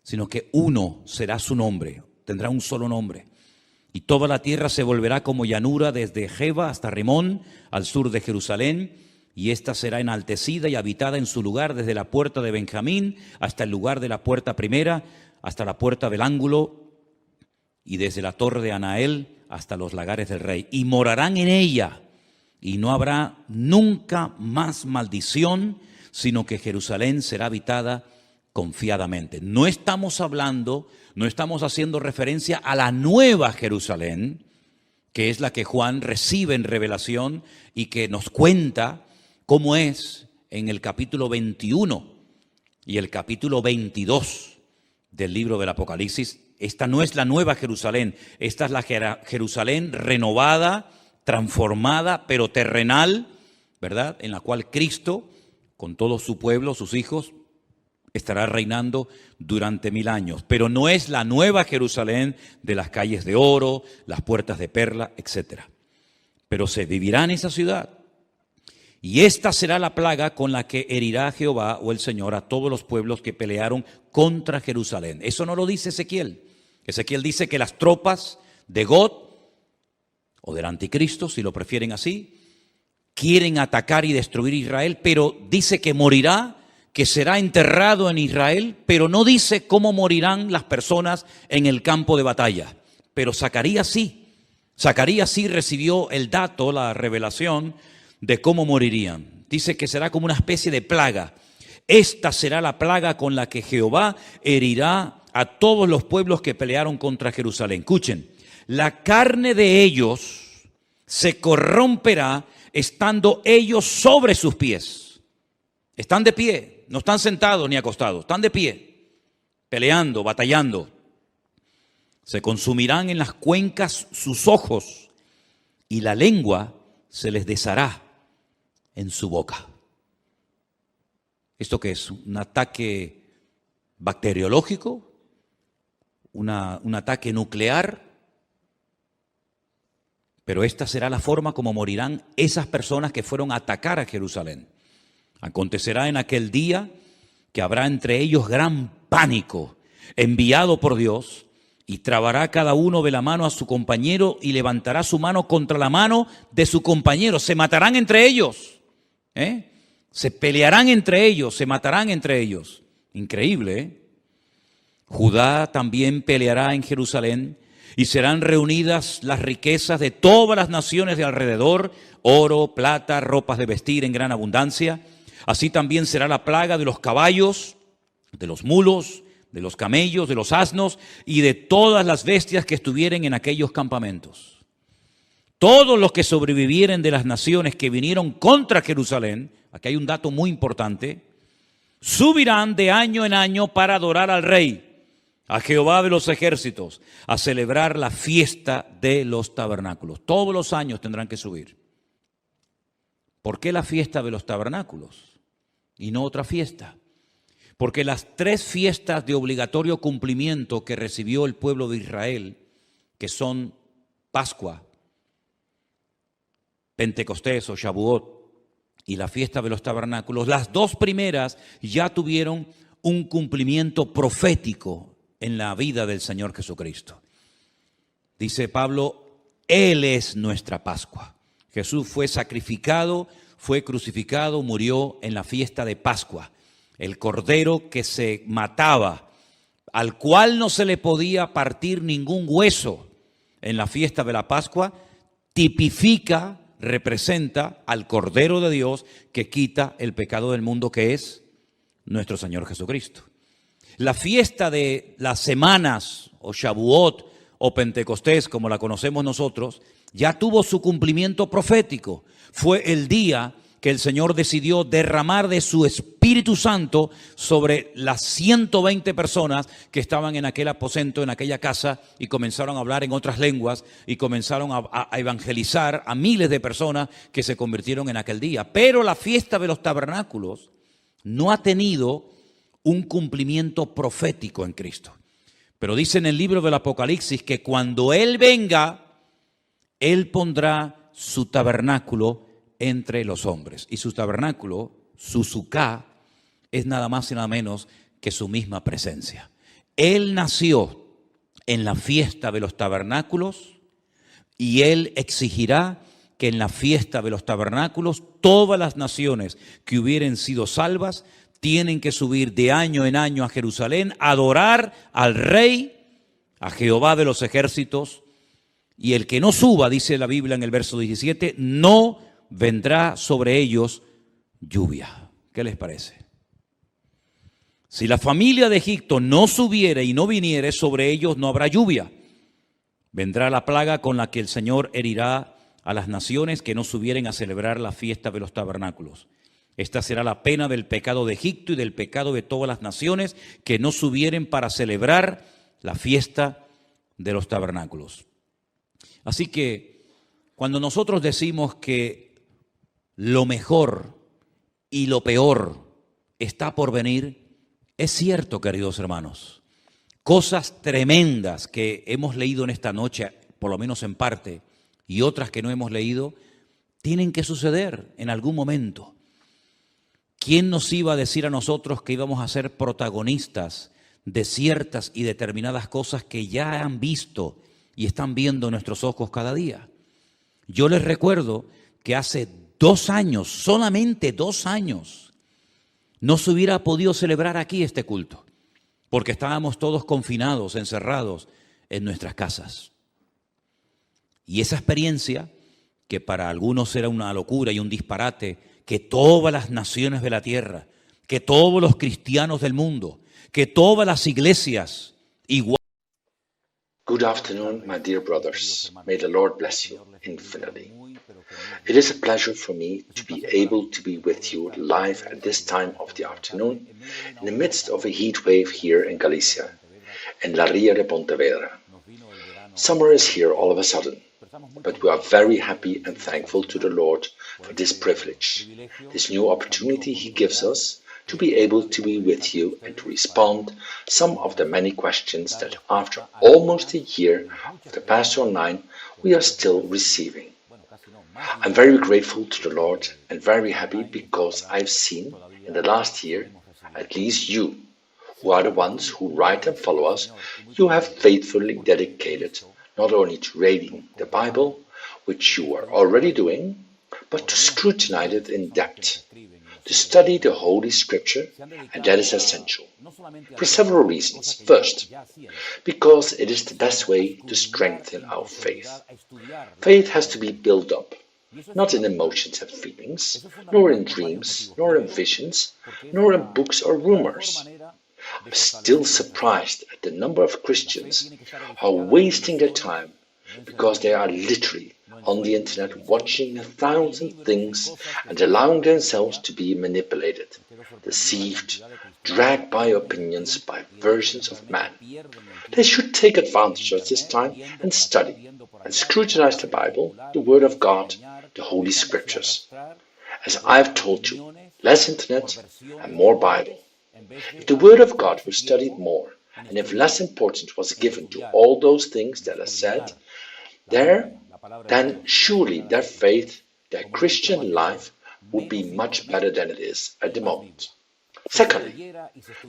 sino que uno será su nombre, tendrá un solo nombre. Y toda la tierra se volverá como llanura desde Jeba hasta Rimón, al sur de Jerusalén, y ésta será enaltecida y habitada en su lugar desde la puerta de Benjamín hasta el lugar de la puerta primera, hasta la puerta del ángulo, y desde la torre de Anael hasta los lagares del rey. Y morarán en ella, y no habrá nunca más maldición, sino que Jerusalén será habitada confiadamente. No estamos hablando, no estamos haciendo referencia a la nueva Jerusalén, que es la que Juan recibe en revelación y que nos cuenta cómo es en el capítulo 21 y el capítulo 22 del libro del Apocalipsis. Esta no es la nueva Jerusalén, esta es la Jerusalén renovada, transformada, pero terrenal, ¿verdad? En la cual Cristo, con todo su pueblo, sus hijos, estará reinando durante 1000 años. Pero no es la nueva Jerusalén de las calles de oro, las puertas de perla, etc. Pero se vivirá en esa ciudad. Y esta será la plaga con la que herirá Jehová o el Señor a todos los pueblos que pelearon contra Jerusalén. Eso no lo dice Ezequiel. Ezequiel dice que las tropas de Gog, o del anticristo, si lo prefieren así, quieren atacar y destruir Israel, pero dice que morirá, que será enterrado en Israel, pero no dice cómo morirán las personas en el campo de batalla. Pero Zacarías sí recibió el dato, la revelación de cómo morirían. Dice que será como una especie de plaga. Esta será la plaga con la que Jehová herirá a todos los pueblos que pelearon contra Jerusalén. Escuchen, la carne de ellos se corromperá estando ellos sobre sus pies. Están de pie, no están sentados ni acostados, están de pie, peleando, batallando. Se consumirán en las cuencas sus ojos y la lengua se les deshará en su boca. ¿Esto qué es? ¿Un ataque bacteriológico? ¿Un ataque nuclear? Pero esta será la forma como morirán esas personas que fueron a atacar a Jerusalén. Acontecerá en aquel día que habrá entre ellos gran pánico enviado por Dios, y trabará cada uno de la mano a su compañero y levantará su mano contra la mano de su compañero. Se matarán entre ellos, se pelearán entre ellos, se matarán entre ellos. Increíble, ¿eh? Judá también peleará en Jerusalén, y serán reunidas las riquezas de todas las naciones de alrededor, oro, plata, ropas de vestir en gran abundancia. Así también será la plaga de los caballos, de los mulos, de los camellos, de los asnos y de todas las bestias que estuvieren en aquellos campamentos. Todos los que sobrevivieren de las naciones que vinieron contra Jerusalén, aquí hay un dato muy importante, subirán de año en año para adorar al Rey, a Jehová de los ejércitos, a celebrar la fiesta de los tabernáculos. Todos los años tendrán que subir. ¿Por qué la fiesta de los tabernáculos y no otra fiesta? Porque las 3 fiestas de obligatorio cumplimiento que recibió el pueblo de Israel, que son Pascua, Pentecostés o Shavuot y la fiesta de los tabernáculos, las 2 primeras ya tuvieron un cumplimiento profético en la vida del Señor Jesucristo. Dice Pablo, Él es nuestra Pascua. Jesús fue sacrificado, fue crucificado, murió en la fiesta de Pascua. El cordero que se mataba, al cual no se le podía partir ningún hueso en la fiesta de la Pascua, tipifica, representa al Cordero de Dios que quita el pecado del mundo, que es nuestro Señor Jesucristo. La fiesta de las semanas, o Shavuot, o Pentecostés, como la conocemos nosotros, ya tuvo su cumplimiento profético. Fue el día que el Señor decidió derramar de su Espíritu Santo sobre las 120 personas que estaban en aquel aposento, en aquella casa, y comenzaron a hablar en otras lenguas y comenzaron a evangelizar a miles de personas que se convirtieron en aquel día. Pero la fiesta de los tabernáculos no ha tenido un cumplimiento profético en Cristo. Pero dice en el libro del Apocalipsis que cuando Él venga, Él pondrá su tabernáculo entre los hombres. Y su tabernáculo, su suká, es nada más y nada menos que su misma presencia. Él nació en la fiesta de los tabernáculos y Él exigirá que en la fiesta de los tabernáculos todas las naciones que hubieren sido salvas tienen que subir de año en año a Jerusalén, a adorar al Rey, a Jehová de los ejércitos, y el que no suba, dice la Biblia en el verso 17, no vendrá sobre ellos lluvia. ¿Qué les parece? Si la familia de Egipto no subiere y no viniere, sobre ellos no habrá lluvia. Vendrá la plaga con la que el Señor herirá a las naciones que no subieren a celebrar la fiesta de los tabernáculos. Esta será la pena del pecado de Egipto y del pecado de todas las naciones que no subieren para celebrar la fiesta de los tabernáculos. Así que cuando nosotros decimos que lo mejor y lo peor está por venir, es cierto, queridos hermanos. Cosas tremendas que hemos leído en esta noche, por lo menos en parte, y otras que no hemos leído, tienen que suceder en algún momento. ¿Quién nos iba a decir a nosotros que íbamos a ser protagonistas de ciertas y determinadas cosas que ya han visto y están viendo nuestros ojos cada día? Yo les recuerdo que hace 2 años, solamente 2 años, no se hubiera podido celebrar aquí este culto, porque estábamos todos confinados, encerrados en nuestras casas. Y esa experiencia, que para algunos era una locura y un disparate, que todas las naciones de la tierra, que todos los cristianos del mundo, que todas las iglesias igual. Good afternoon, my dear brothers. May the Lord bless you infinitely. It is a pleasure for me to be able to be with you live at this time of the afternoon in the midst of a heat wave here in Galicia, in La Ría de Pontevedra. Summer is here all of a sudden, but we are very happy and thankful to the Lord for this privilege, this new opportunity He gives us to be able to be with you and to respond some of the many questions that after almost a year of the Pastoral 9 we are still receiving. I'm very grateful to the Lord and very happy because I've seen in the last year, at least you, who are the ones who write and follow us, you have faithfully dedicated not only to reading the Bible, which you are already doing, but to scrutinize it in depth, to study the Holy Scripture, and that is essential, for several reasons. First, because it is the best way to strengthen our faith. Faith has to be built up, not in emotions and feelings, nor in dreams, nor in visions, nor in books or rumors. I'm still surprised at the number of Christians who are wasting their time because they are literally on the internet watching 1,000 things and allowing themselves to be manipulated, deceived, dragged by opinions, by versions of man. They should take advantage of this time and study and scrutinize the Bible, the Word of God, the Holy Scriptures. As I've told you, less internet and more Bible. If the Word of God was studied more, and if less importance was given to all those things that are said there, then surely their faith, their Christian life would be much better than it is at the moment. Secondly,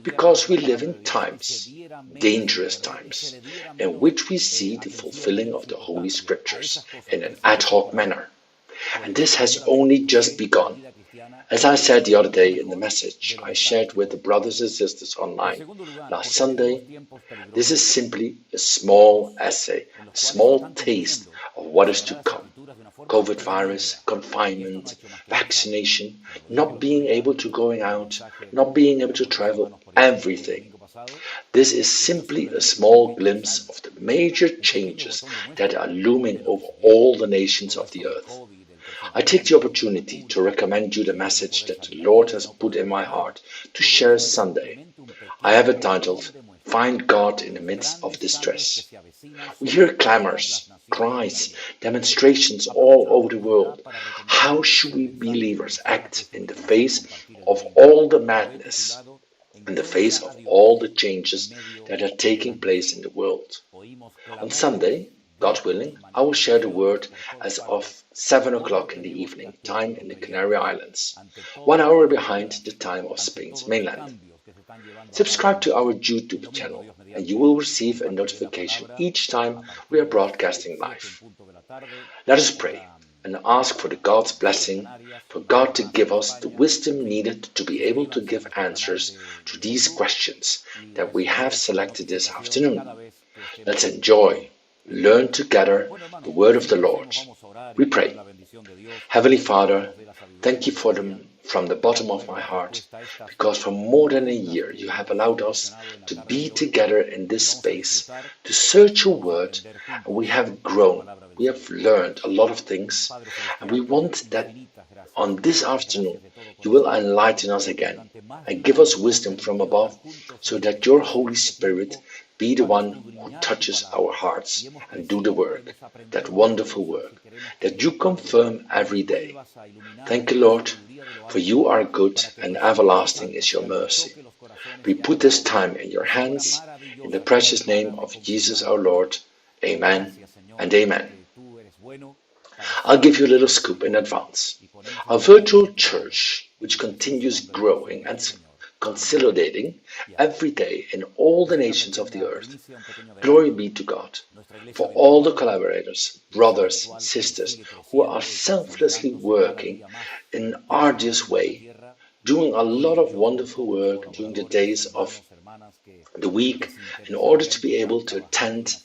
because we live in times, dangerous times, in which we see the fulfilling of the Holy Scriptures in an ad hoc manner. And this has only just begun. As I said the other day in the message I shared with the brothers and sisters online last Sunday, this is simply a small essay, a small taste of what is to come. COVID virus, confinement, vaccination, not being able to going out, not being able to travel, everything. This is simply a small glimpse of the major changes that are looming over all the nations of the earth. I take the opportunity to recommend you the message that the Lord has put in my heart to share Sunday. I have it titled, Find God in the Midst of Distress. We hear clamors, cries, demonstrations all over the world. How should we believers act in the face of all the madness, in the face of all the changes that are taking place in the world? On Sunday, God willing, I will share the word as of 7 o'clock in the evening, time in the Canary Islands, 1 hour behind the time of Spain's mainland. Subscribe to our YouTube channel and you will receive a notification each time we are broadcasting live. Let us pray and ask for God's blessing, for God to give us the wisdom needed to be able to give answers to these questions that we have selected this afternoon. Let's enjoy, learn together the word of the Lord. We pray. Heavenly Father, thank you for them from the bottom of my heart, because for more than a year you have allowed us to be together in this space, to search your word, and we have grown. We have learned a lot of things, and we want that on this afternoon you will enlighten us again and give us wisdom from above, so that your Holy Spirit be the one who touches our hearts and do the work, that wonderful work, that you confirm every day. Thank you, Lord, for you are good and everlasting is your mercy. We put this time in your hands, in the precious name of Jesus our Lord. Amen and amen. I'll give you a little scoop in advance. Our virtual church, which continues growing and consolidating every day in all the nations of the earth. Glory be to God for all the collaborators, brothers, sisters who are selflessly working in an arduous way, doing a lot of wonderful work during the days of the week in order to be able to attend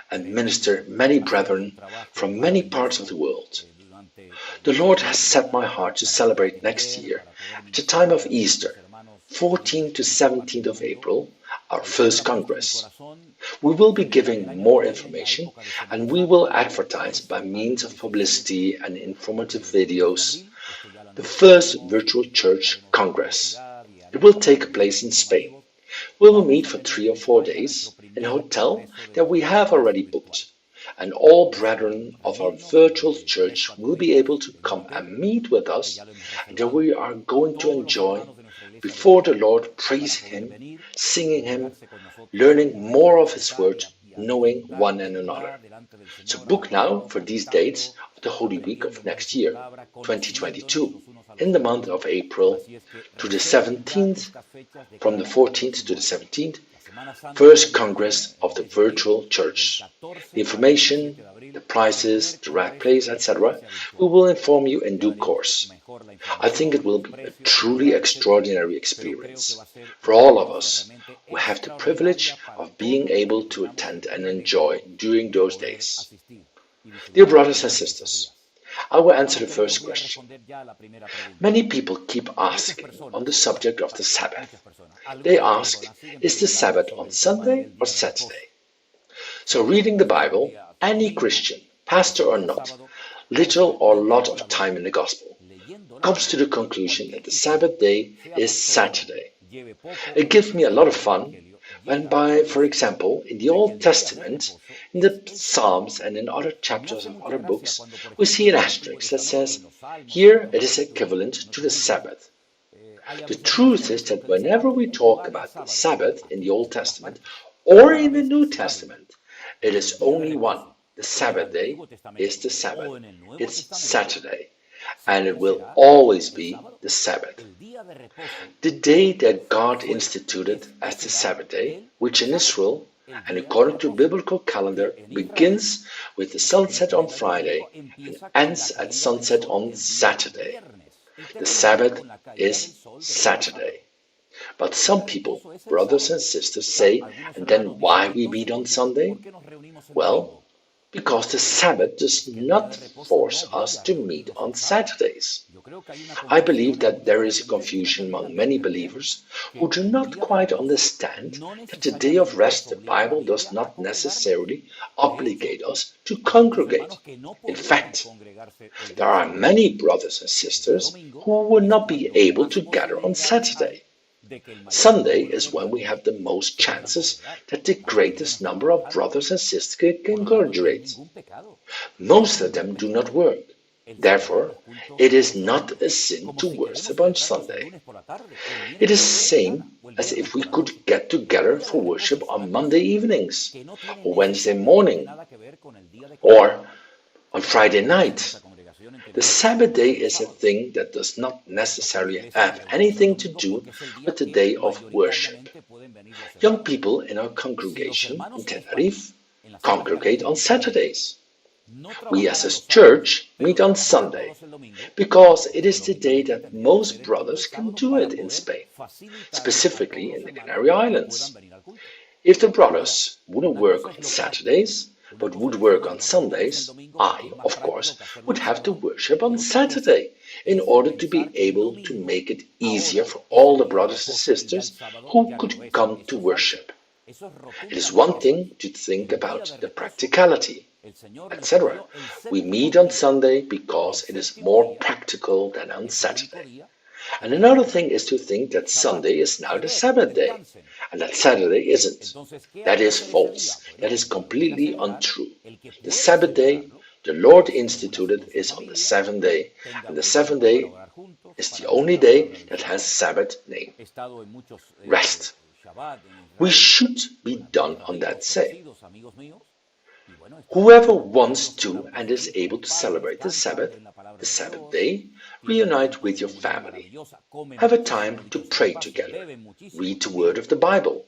and minister many brethren from many parts of the world. The Lord has set my heart to celebrate next year, at the time of Easter, 14th to 17th of April, our first Congress. We will be giving more information and we will advertise by means of publicity and informative videos the first virtual church Congress. It will take place in Spain. We will meet for 3 or 4 days in a hotel that we have already booked, and all brethren of our virtual church will be able to come and meet with us, and that we are going to enjoy before the Lord, praise Him, singing Him, learning more of His word, knowing one and another. So book now for these dates of the Holy Week of next year, 2022, in the month of April to the 17th, from the 14th to the 17th, First Congress of the Virtual Church. The information, the prices, the right place, etc. we will inform you in due course. I think it will be a truly extraordinary experience for all of us who have the privilege of being able to attend and enjoy during those days. Dear brothers and sisters, I will answer the first question. Many people keep asking on the subject of the Sabbath. They ask, is the Sabbath on Sunday or Saturday? So reading the Bible, any Christian, pastor or not, little or lot of time in the Gospel, comes to the conclusion that the Sabbath day is Saturday. It gives me a lot of fun when for example, in the Old Testament, in the Psalms and in other chapters of other books, we see an asterisk that says, here it is equivalent to the Sabbath. The truth is that whenever we talk about the Sabbath in the Old Testament or in the New Testament, it is only one. The Sabbath day is the Sabbath. It's Saturday. And it will always be the Sabbath. The day that God instituted as the Sabbath day, which in Israel and according to biblical calendar, begins with the sunset on Friday and ends at sunset on Saturday. The Sabbath is Saturday. But some people, brothers and sisters, say, and then why we meet on Sunday? Well, because the Sabbath does not force us to meet on Saturdays. I believe that there is a confusion among many believers who do not quite understand that the day of rest the Bible does not necessarily obligate us to congregate. In fact, there are many brothers and sisters who will not be able to gather on Saturday. Sunday is when we have the most chances that the greatest number of brothers and sisters can congregate. Most of them do not work. Therefore, it is not a sin to worship on Sunday. It is the same as if we could get together for worship on Monday evenings, or Wednesday morning, or on Friday night. The Sabbath day is a thing that does not necessarily have anything to do with the day of worship. Young people in our congregation in Tenerife congregate on Saturdays. We as a church meet on Sunday because it is the day that most brothers can do it in Spain, specifically in the Canary Islands. If the brothers wouldn't work on Saturdays, but would work on Sundays, I, of course, would have to worship on Saturday in order to be able to make it easier for all the brothers and sisters who could come to worship. It is one thing to think about the practicality, etc. We meet on Sunday because it is more practical than on Saturday. And another thing is to think that Sunday is now the Sabbath day, and that Saturday isn't. That is false. That is completely untrue. The Sabbath day the Lord instituted is on the seventh day, and the seventh day is the only day that has Sabbath name. Rest. We should be done on that day. Whoever wants to and is able to celebrate the Sabbath day, reunite with your family. Have a time to pray together. Read the word of the Bible.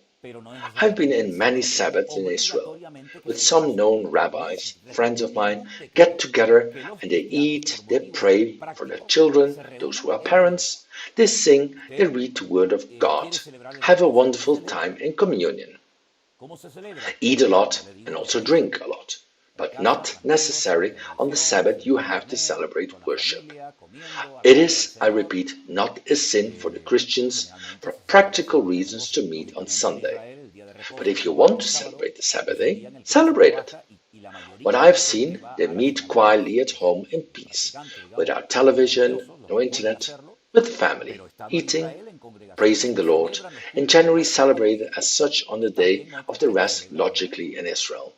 I've been in many Sabbaths in Israel, with some known rabbis, friends of mine, get together and they eat, they pray for their children, those who are parents, they sing, they read the word of God, have a wonderful time in communion. Eat a lot and also drink a lot, but not necessarily on the Sabbath you have to celebrate worship. It is, I repeat, not a sin for the Christians for practical reasons to meet on Sunday. But if you want to celebrate the Sabbath day, celebrate it. What I've seen, they meet quietly at home in peace, without television, no internet, with the family, eating, praising the Lord, and generally celebrated as such on the day of the rest logically in Israel.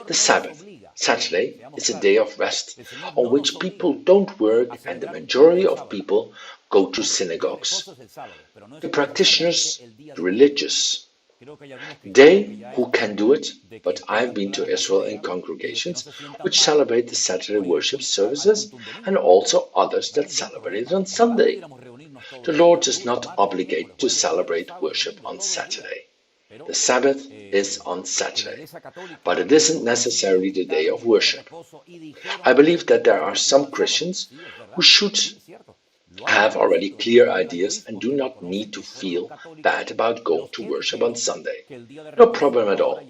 The Sabbath, Saturday, is a day of rest on which people don't work and the majority of people go to synagogues. The practitioners, the religious, they who can do it, but I've been to Israel in congregations which celebrate the Saturday worship services and also others that celebrate it on Sunday. The Lord does not obligate to celebrate worship on Saturday. The Sabbath is on Saturday, but it isn't necessarily the day of worship. I believe that there are some Christians who should have already clear ideas and do not need to feel bad about going to worship on Sunday. No problem at all.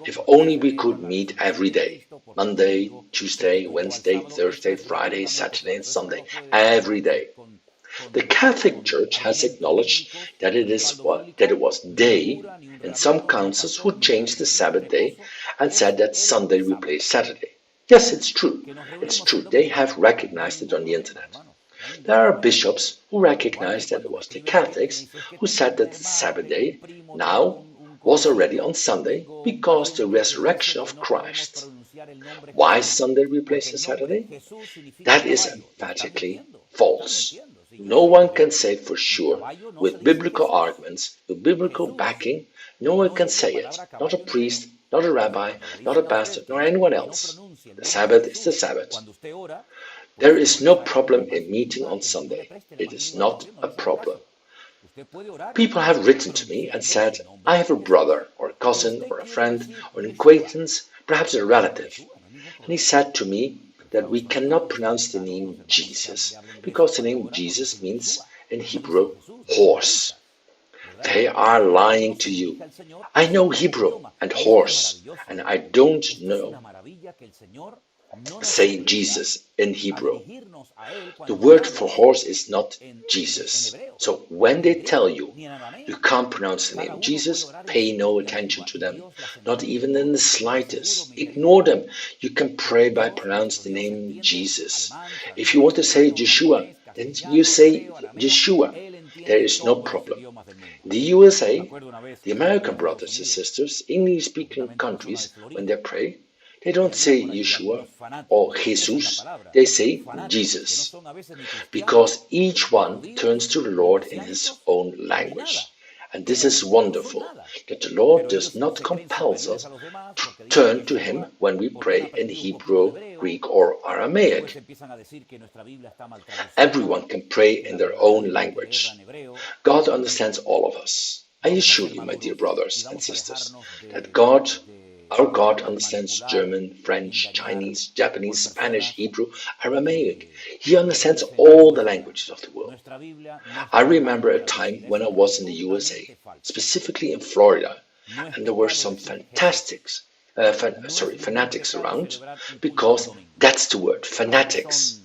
If only we could meet every day, Monday, Tuesday, Wednesday, Thursday, Friday, Saturday and Sunday, every day. The Catholic Church has acknowledged that it was day in some councils who changed the Sabbath day and said that Sunday replaced Saturday. Yes, it's true. It's true. They have recognized it on the internet. There are bishops who recognize that it was the Catholics who said that the Sabbath day now was already on Sunday because the resurrection of Christ. Why Sunday replaces Saturday? That is emphatically false. No one can say for sure, with biblical arguments, with biblical backing, no one can say it. Not a priest, not a rabbi, not a pastor, nor anyone else. The Sabbath is the Sabbath. There is no problem in meeting on Sunday. It is not a problem. People have written to me and said, I have a brother or a cousin or a friend or an acquaintance, perhaps a relative. And he said to me that we cannot pronounce the name Jesus because the name Jesus means in Hebrew horse. They are lying to you. I know Hebrew and horse, and I don't know say Jesus in Hebrew. The word for horse is not Jesus. So when they tell you you can't pronounce the name Jesus, pay no attention to them, not even in the slightest. Ignore them. You can pray by pronouncing the name Jesus. If you want to say Yeshua, then you say Yeshua. There is no problem. In the USA, the American brothers and sisters, English-speaking countries, when they pray, they don't say Yeshua or Jesus, they say Jesus, because each one turns to the Lord in his own language. And this is wonderful, that the Lord does not compel us to turn to him when we pray in Hebrew, Greek, or Aramaic. Everyone can pray in their own language. God understands all of us. I assure you, my dear brothers and sisters, that our God understands German, French, Chinese, Japanese, Spanish, Hebrew, Aramaic. He understands all the languages of the world. I remember a time when I was in the USA, specifically in Florida, and there were some fanatics around, because that's the word, fanatics.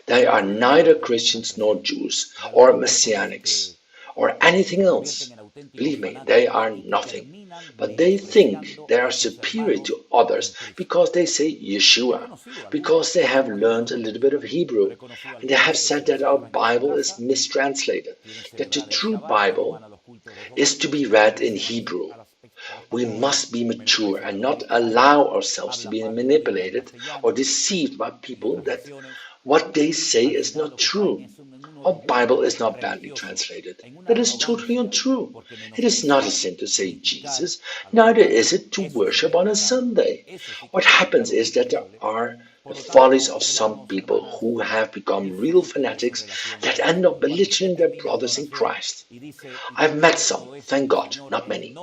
They are neither Christians nor Jews or Messianics or anything else. Believe me, they are nothing, but they think they are superior to others because they say Yeshua, because they have learned a little bit of Hebrew, and they have said that our Bible is mistranslated, that the true Bible is to be read in Hebrew. We must be mature and not allow ourselves to be manipulated or deceived by people that what they say is not true. Our Bible is not badly translated. That is totally untrue. It is not a sin to say Jesus, neither is it to worship on a Sunday. What happens is that there are the follies of some people who have become real fanatics that end up belittling their brothers in Christ. I've met some, thank God, not many,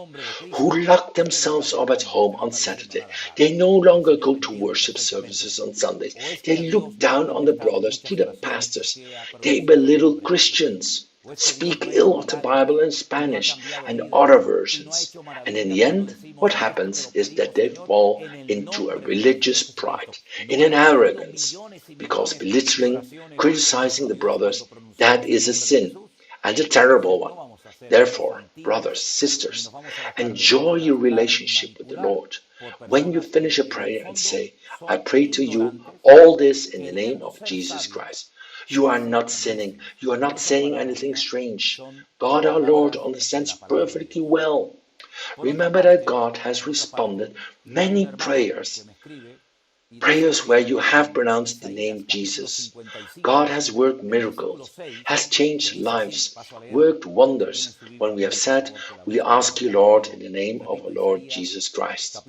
who lock themselves up at home on Saturday. They no longer go to worship services on Sundays. They look down on the brothers, to the pastors. They belittle Christians, speak ill of the Bible in Spanish and other versions. And in the end, what happens is that they fall into a religious pride, in an arrogance, because belittling, criticizing the brothers, that is a sin, and a terrible one. Therefore, brothers, sisters, enjoy your relationship with the Lord. When you finish a prayer and say, I pray to you all this in the name of Jesus Christ, you are not sinning. You are not saying anything strange. God our Lord understands perfectly well. Remember that God has responded many prayers where you have pronounced the name Jesus. God has worked miracles, has changed lives, worked wonders when we have said, we ask you, Lord, in the name of our Lord Jesus Christ.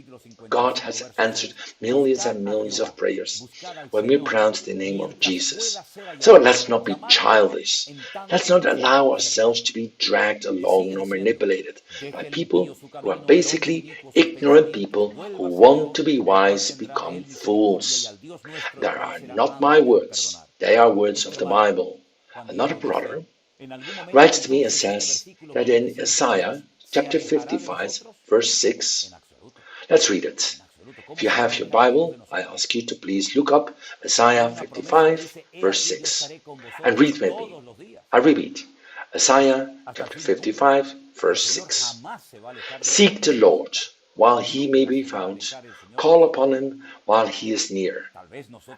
God has answered millions and millions of prayers when we pronounce the name of Jesus. So let's not be childish. Let's not allow ourselves to be dragged along or manipulated by people who are basically ignorant people who want to be wise become fools. They are not my words, they are words of the Bible. Another brother writes to me and says that in Isaiah chapter 55 verse 6, let's read it. If you have your Bible, I ask you to please look up Isaiah 55 verse 6 and read with me. I repeat, Isaiah chapter 55 verse 6. Seek the Lord while he may be found, call upon him while he is near.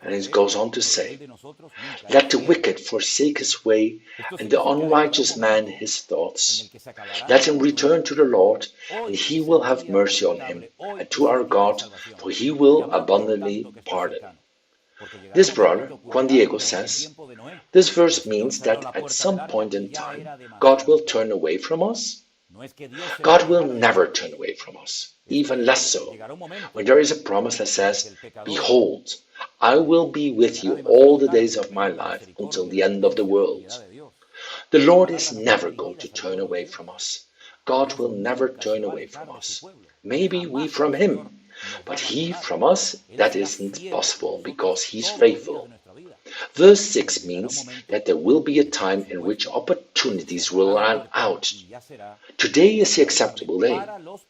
And it goes on to say, let the wicked forsake his way, and the unrighteous man his thoughts. Let him return to the Lord, and he will have mercy on him, and to our God, for he will abundantly pardon. This brother, Juan Diego, says, this verse means that at some point in time, God will turn away from us. God will never turn away from us, even less so, when there is a promise that says, behold, I will be with you all the days of my life until the end of the world. The Lord is never going to turn away from us. God will never turn away from us. Maybe we from Him, but He from us, that isn't possible because He's faithful. Verse 6 means that there will be a time in which opportunities will run out. Today is the acceptable day.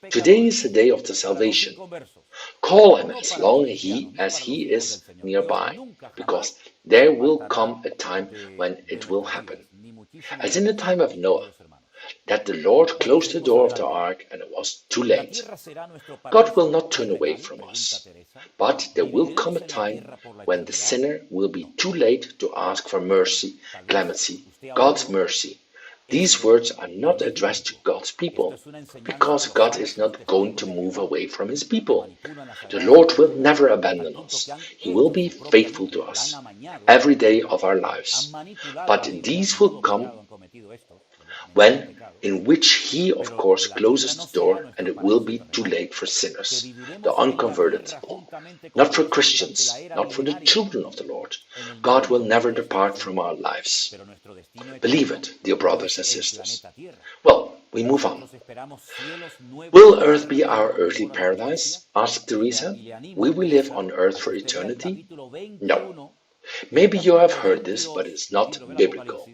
Today is the day of the salvation. Call Him as long as He is nearby, because there will come a time when it will happen. As in the time of Noah, that the Lord closed the door of the ark and it was too late. God will not turn away from us, but there will come a time when the sinner will be too late to ask for mercy, clemency, God's mercy. These words are not addressed to God's people, because God is not going to move away from His people. The Lord will never abandon us. He will be faithful to us every day of our lives. But these will come in which He, of course, closes the door, and it will be too late for sinners, the unconverted, not for Christians, not for the children of the Lord. God will never depart from our lives. Believe it, dear brothers and sisters. Well, we move on. Will earth be our earthly paradise? Asked Teresa. Will we live on earth for eternity? No. Maybe you have heard this, but it's not biblical.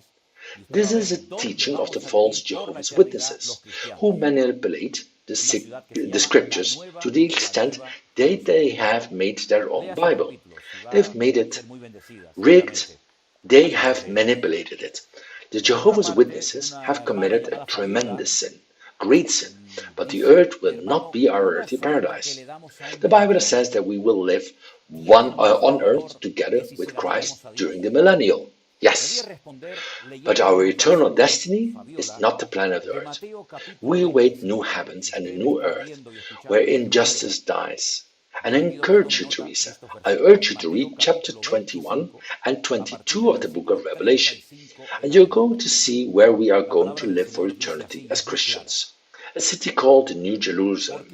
This is a teaching of the false Jehovah's Witnesses, who manipulate the scriptures to the extent that they have made their own Bible. They've made it rigged. They have manipulated it. The Jehovah's Witnesses have committed a tremendous sin, great sin, but the earth will not be our earthly paradise. The Bible says that we will live on earth together with Christ during the millennial. Yes, but our eternal destiny is not the planet Earth. We await new heavens and a new earth, where injustice dies. And I encourage you, Teresa, I urge you to read chapter 21 and 22 of the book of Revelation, and you're going to see where we are going to live for eternity as Christians. A city called the New Jerusalem.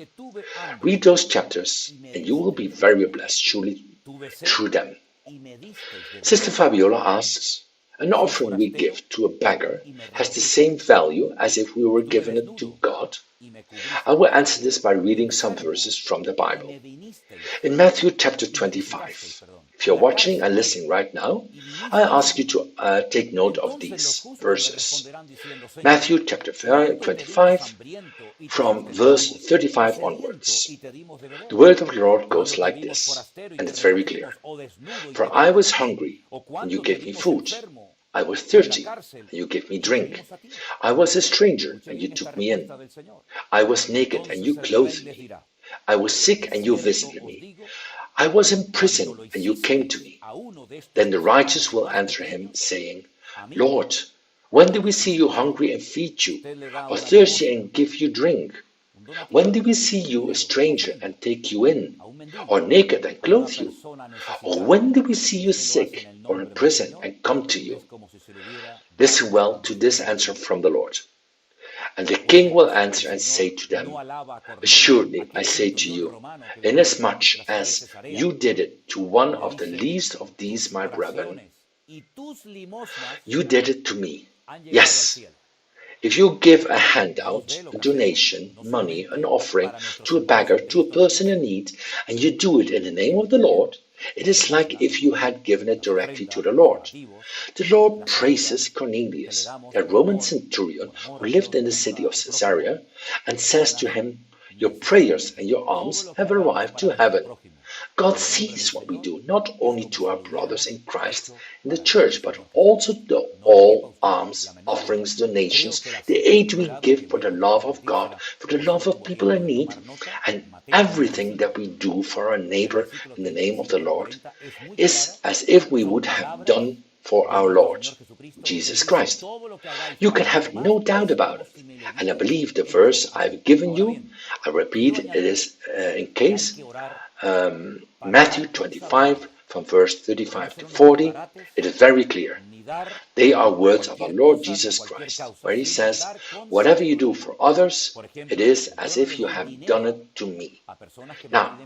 Read those chapters, and you will be very blessed, surely, through them. Sister Fabiola asks, an offering we give to a beggar has the same value as if we were giving it to God? I will answer this by reading some verses from the Bible. In Matthew chapter 25, if you're watching and listening right now, I ask you to take note of these verses. Matthew chapter 25, from verse 35 onwards. The word of the Lord goes like this, and it's very clear. For I was hungry, and you gave me food. I was thirsty, and you gave me drink. I was a stranger, and you took me in. I was naked, and you clothed me. I was sick, and you visited me. I was in prison, and you came to me. Then the righteous will answer him, saying, Lord, when did we see you hungry and feed you, or thirsty and give you drink? When did we see you a stranger and take you in, or naked and clothe you? Or when did we see you sick or in prison and come to you? Listen well to this answer from the Lord. And the king will answer and say to them, Assuredly, I say to you, inasmuch as you did it to one of the least of these my brethren, you did it to me. Yes. If you give a handout, a donation, money, an offering to a beggar, to a person in need, and you do it in the name of the Lord, it is like if you had given it directly to the Lord. The Lord praises Cornelius, a Roman centurion who lived in the city of Caesarea, and says to him, Your prayers and your alms have arrived to heaven. God sees what we do, not only to our brothers in Christ in the church, but also to all alms, offerings, donations, the aid we give for the love of God, for the love of people in need, and everything that we do for our neighbor in the name of the Lord is as if we would have done for our Lord, Jesus Christ. You can have no doubt about it. And I believe the verse I've given you, I repeat, it is in case Matthew 25 from verse 35 to 40, it is very clear. They are words of our Lord Jesus Christ, where he says, "Whatever you do for others, it is as if you have done it to me." Now,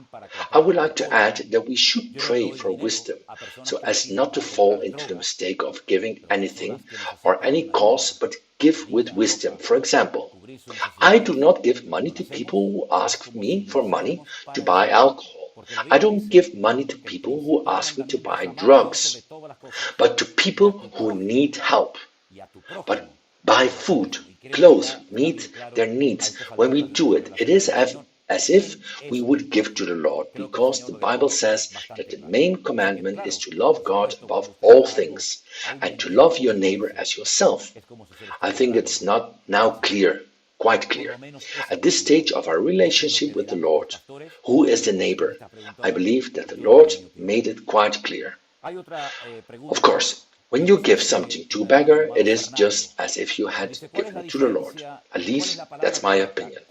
I would like to add that we should pray for wisdom, so as not to fall into the mistake of giving anything or any cause, but give with wisdom. For example, I do not give money to people who ask me for money to buy alcohol. I don't give money to people who ask me to buy drugs, but to people who need help. But buy food, clothes, meet their needs. When we do it, it is as if we would give to the Lord, because the Bible says that the main commandment is to love God above all things and to love your neighbor as yourself. I think it's not now clear, quite clear. At this stage of our relationship with the Lord, who is the neighbor? I believe that the Lord made it quite clear. Of course, when you give something to a beggar, it is just as if you had given it to the Lord. At least, that's my opinion.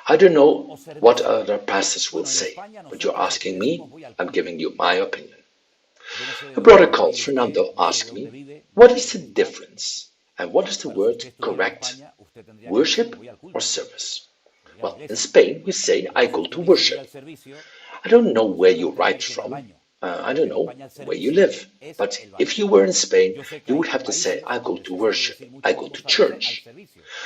I don't know what other pastors will say, but you're asking me, I'm giving you my opinion. A brother called Fernando asked me, what is the difference? And what is the word correct? Worship or service? Well, in Spain, we say, I go to worship. I don't know where you write from. I don't know where you live, but if you were in Spain, you would have to say, I go to worship, I go to church.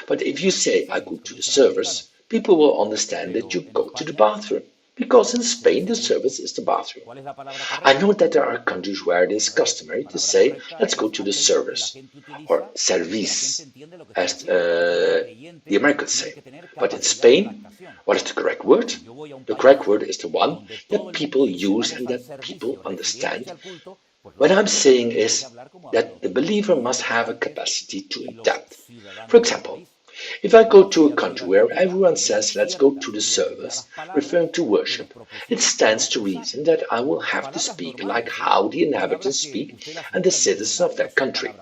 But if you say, I go to the service, people will understand that you go to the bathroom, because in Spain the service is the bathroom. I know that there are countries where it is customary to say, let's go to the service, or service, as the Americans say. But in Spain, what is the correct word? The correct word is the one that people use and that people understand. What I'm saying is that the believer must have a capacity to adapt. For example, if I go to a country where everyone says, let's go to the service, referring to worship, it stands to reason that I will have to speak like how the inhabitants speak and the citizens of that country.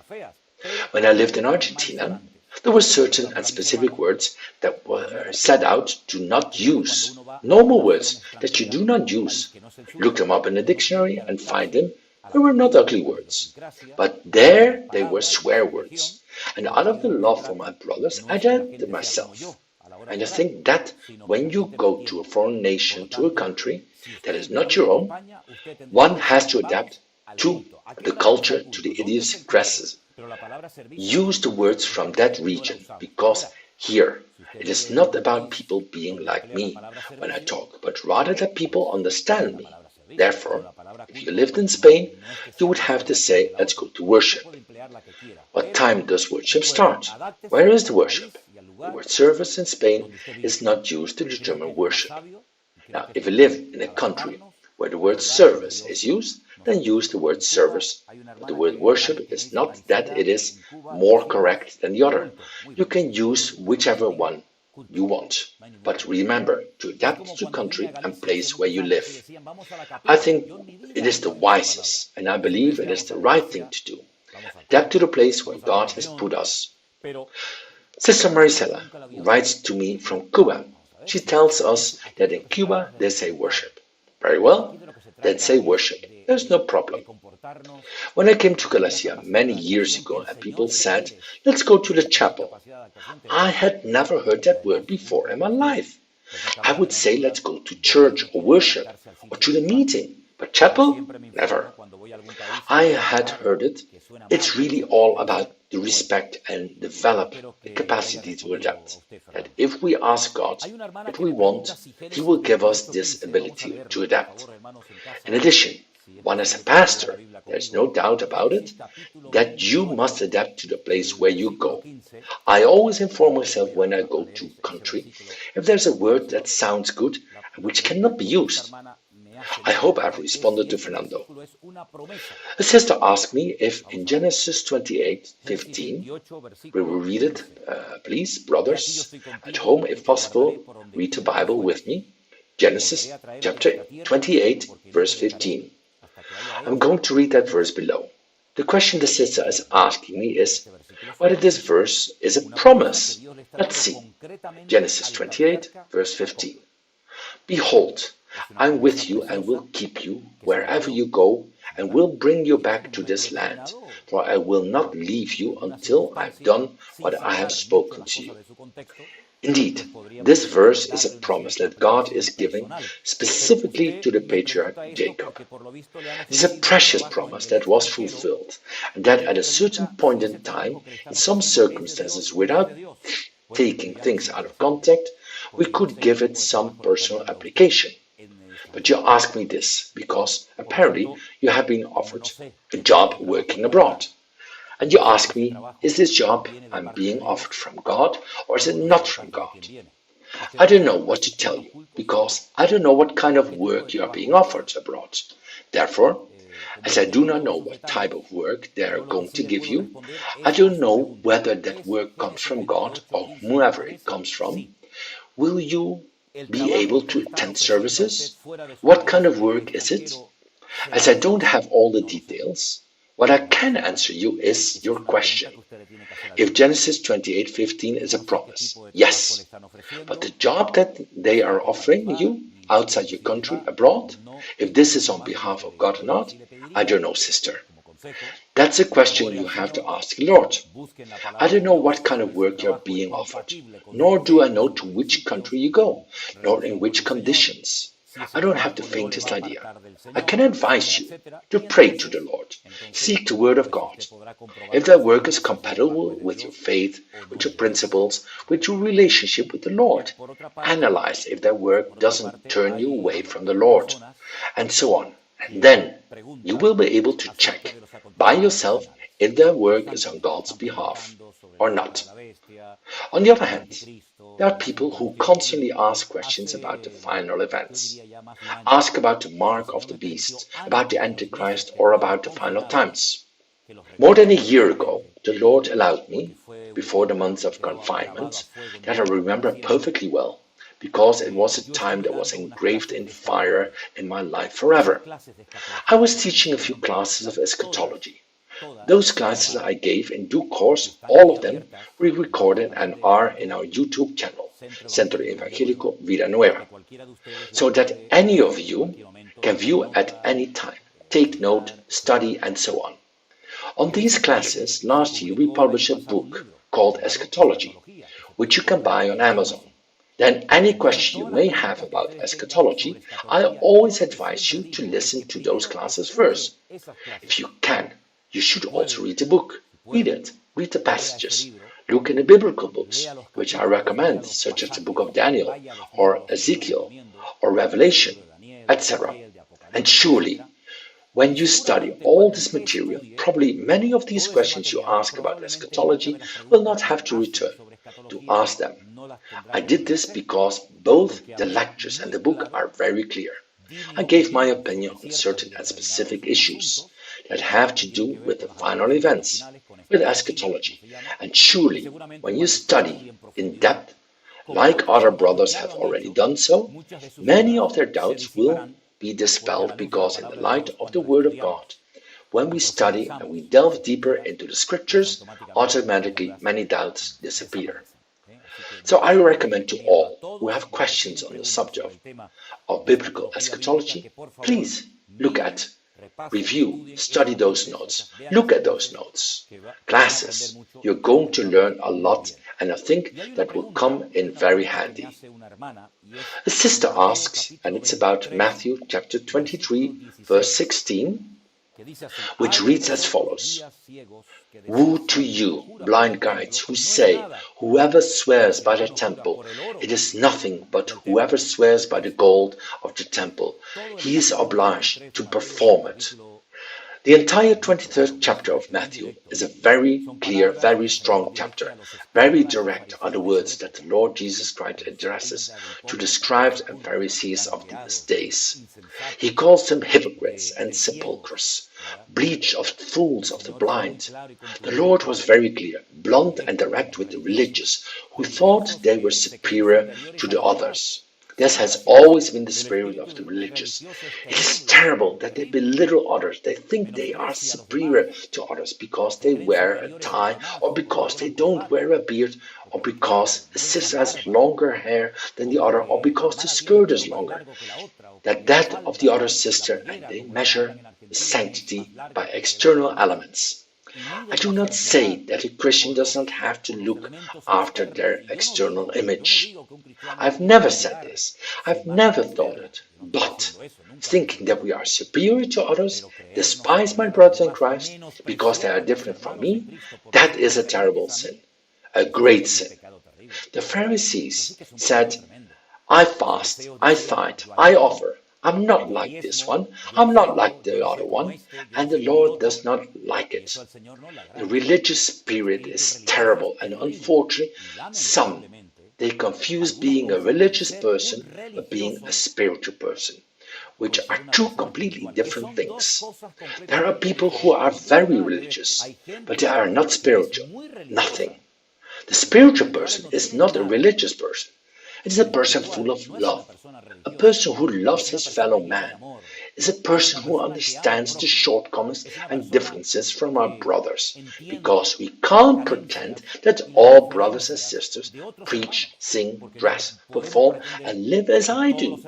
When I lived in Argentina, there were certain and specific words that were set out to not use, normal words that you do not use. Look them up in the dictionary and find them. They were not ugly words, but there they were swear words. And out of the love for my brothers, I adapted myself. And I think that when you go to a foreign nation, to a country that is not your own, one has to adapt to the culture, to the idiosyncrasies. Use the words from that region, because here it is not about people being like me when I talk, but rather that people understand me. Therefore, if you lived in Spain, you would have to say, let's go to worship. What time does worship start? Where is the worship? The word service in Spain is not used to determine worship. Now, if you live in a country where the word service is used, then use the word service. But the word worship is not that it is more correct than the other. You can use whichever one you want. But remember to adapt to country and place where you live. I think it is the wisest, and I believe it is the right thing to do. Adapt to the place where God has put us. Sister Marisela writes to me from Cuba. She tells us that in Cuba they say worship. Very well, then say worship. There's no problem. When I came to Galicia many years ago and people said, let's go to the chapel, I had never heard that word before in my life. I would say, let's go to church or worship or to the meeting, but chapel? Never. I had heard it. It's really all about the respect and develop the capacity to adapt. That if we ask God, if we want, He will give us this ability to adapt. In addition, one as a pastor, there's no doubt about it, that you must adapt to the place where you go. I always inform myself when I go to a country if there's a word that sounds good and which cannot be used. I hope I've responded to Fernando. A sister asked me if in Genesis 28:15, we will read it, please, brothers, at home if possible, read the Bible with me. Genesis chapter 28, verse 15. I'm going to read that verse below. The question the sister is asking me is whether this verse is a promise. Let's see. Genesis 28, verse 15. Behold, I am with you and will keep you wherever you go and will bring you back to this land, for I will not leave you until I have done what I have spoken to you. Indeed, this verse is a promise that God is giving specifically to the patriarch Jacob. It is a precious promise that was fulfilled, and that at a certain point in time, in some circumstances, without taking things out of context, we could give it some personal application. But you ask me this because apparently you have been offered a job working abroad. And you ask me, is this job I'm being offered from God or is it not from God? I don't know what to tell you because I don't know what kind of work you are being offered abroad. Therefore, as I do not know what type of work they are going to give you, I don't know whether that work comes from God or whomever it comes from. Will you be able to attend services? What kind of work is it? As I don't have all the details, what I can answer you is your question. If Genesis 28:15 is a promise, yes. But the job that they are offering you outside your country, abroad, if this is on behalf of God or not, I don't know, sister. That's a question you have to ask the Lord. I don't know what kind of work you are being offered, nor do I know to which country you go, nor in which conditions. I don't have the faintest idea. I can advise you to pray to the Lord. Seek the word of God. If that work is compatible with your faith, with your principles, with your relationship with the Lord, analyze if that work doesn't turn you away from the Lord, and so on. And then you will be able to check by yourself if that work is on God's behalf or not. On the other hand, there are people who constantly ask questions about the final events. Ask about the mark of the beast, about the Antichrist, or about the final times. More than a year ago, the Lord allowed me, before the months of confinement, that I remember perfectly well, because it was a time that was engraved in fire in my life forever. I was teaching a few classes of eschatology. Those classes I gave in due course, all of them were recorded and are in our YouTube channel, Centro Evangélico Vida Nueva, so that any of you can view at any time, take note, study, and so on. On these classes, last year we published a book called Eschatology, which you can buy on Amazon. Then any question you may have about eschatology, I always advise you to listen to those classes first. If you can, you should also read the book. Read it. Read the passages. Look in the biblical books, which I recommend, such as the book of Daniel, or Ezekiel, or Revelation, etc. And surely, when you study all this material, probably many of these questions you ask about eschatology will not have to return to ask them. I did this because both the lectures and the book are very clear. I gave my opinion on certain and specific issues that have to do with the final events, with eschatology. And surely, when you study in depth, like other brothers have already done so, many of their doubts will be dispelled because in the light of the Word of God, when we study and we delve deeper into the Scriptures, automatically many doubts disappear. So I recommend to all who have questions on the subject of biblical eschatology, please look at, review, study those notes, look at those notes. Classes, you're going to learn a lot, and I think that will come in very handy. A sister asks, and it's about Matthew chapter 23, verse 16, which reads as follows: Woe to you, blind guides, who say, whoever swears by the temple, it is nothing, but whoever swears by the gold of the temple, he is obliged to perform it. The entire 23rd chapter of Matthew is a very clear, very strong chapter. Very direct are the words that the Lord Jesus Christ addresses to the scribes and Pharisees of these days. He calls them hypocrites and sepulchres, bleach of fools of the blind. The Lord was very clear, blunt and direct with the religious, who thought they were superior to the others. This has always been the spirit of the religious. It is terrible that they belittle others. They think they are superior to others because they wear a tie, or because they don't wear a beard, or because a sister has longer hair than the other, or because the skirt is longer than that of the other sister, and they measure sanctity by external elements. I do not say that a Christian does not have to look after their external image. I've never said this. I've never thought it. But thinking that we are superior to others, despise my brothers in Christ because they are different from me, that is a terrible sin, a great sin. The Pharisees said, I fast, I tithe, I offer. I'm not like this one, I'm not like the other one, and the Lord does not like it. The religious spirit is terrible, and unfortunately, some, they confuse being a religious person with being a spiritual person, which are two completely different things. There are people who are very religious, but they are not spiritual, nothing. The spiritual person is not a religious person. It is a person full of love. A person who loves his fellow man is a person who understands the shortcomings and differences from our brothers, because we can't pretend that all brothers and sisters preach, sing, dress, perform, and live as I do.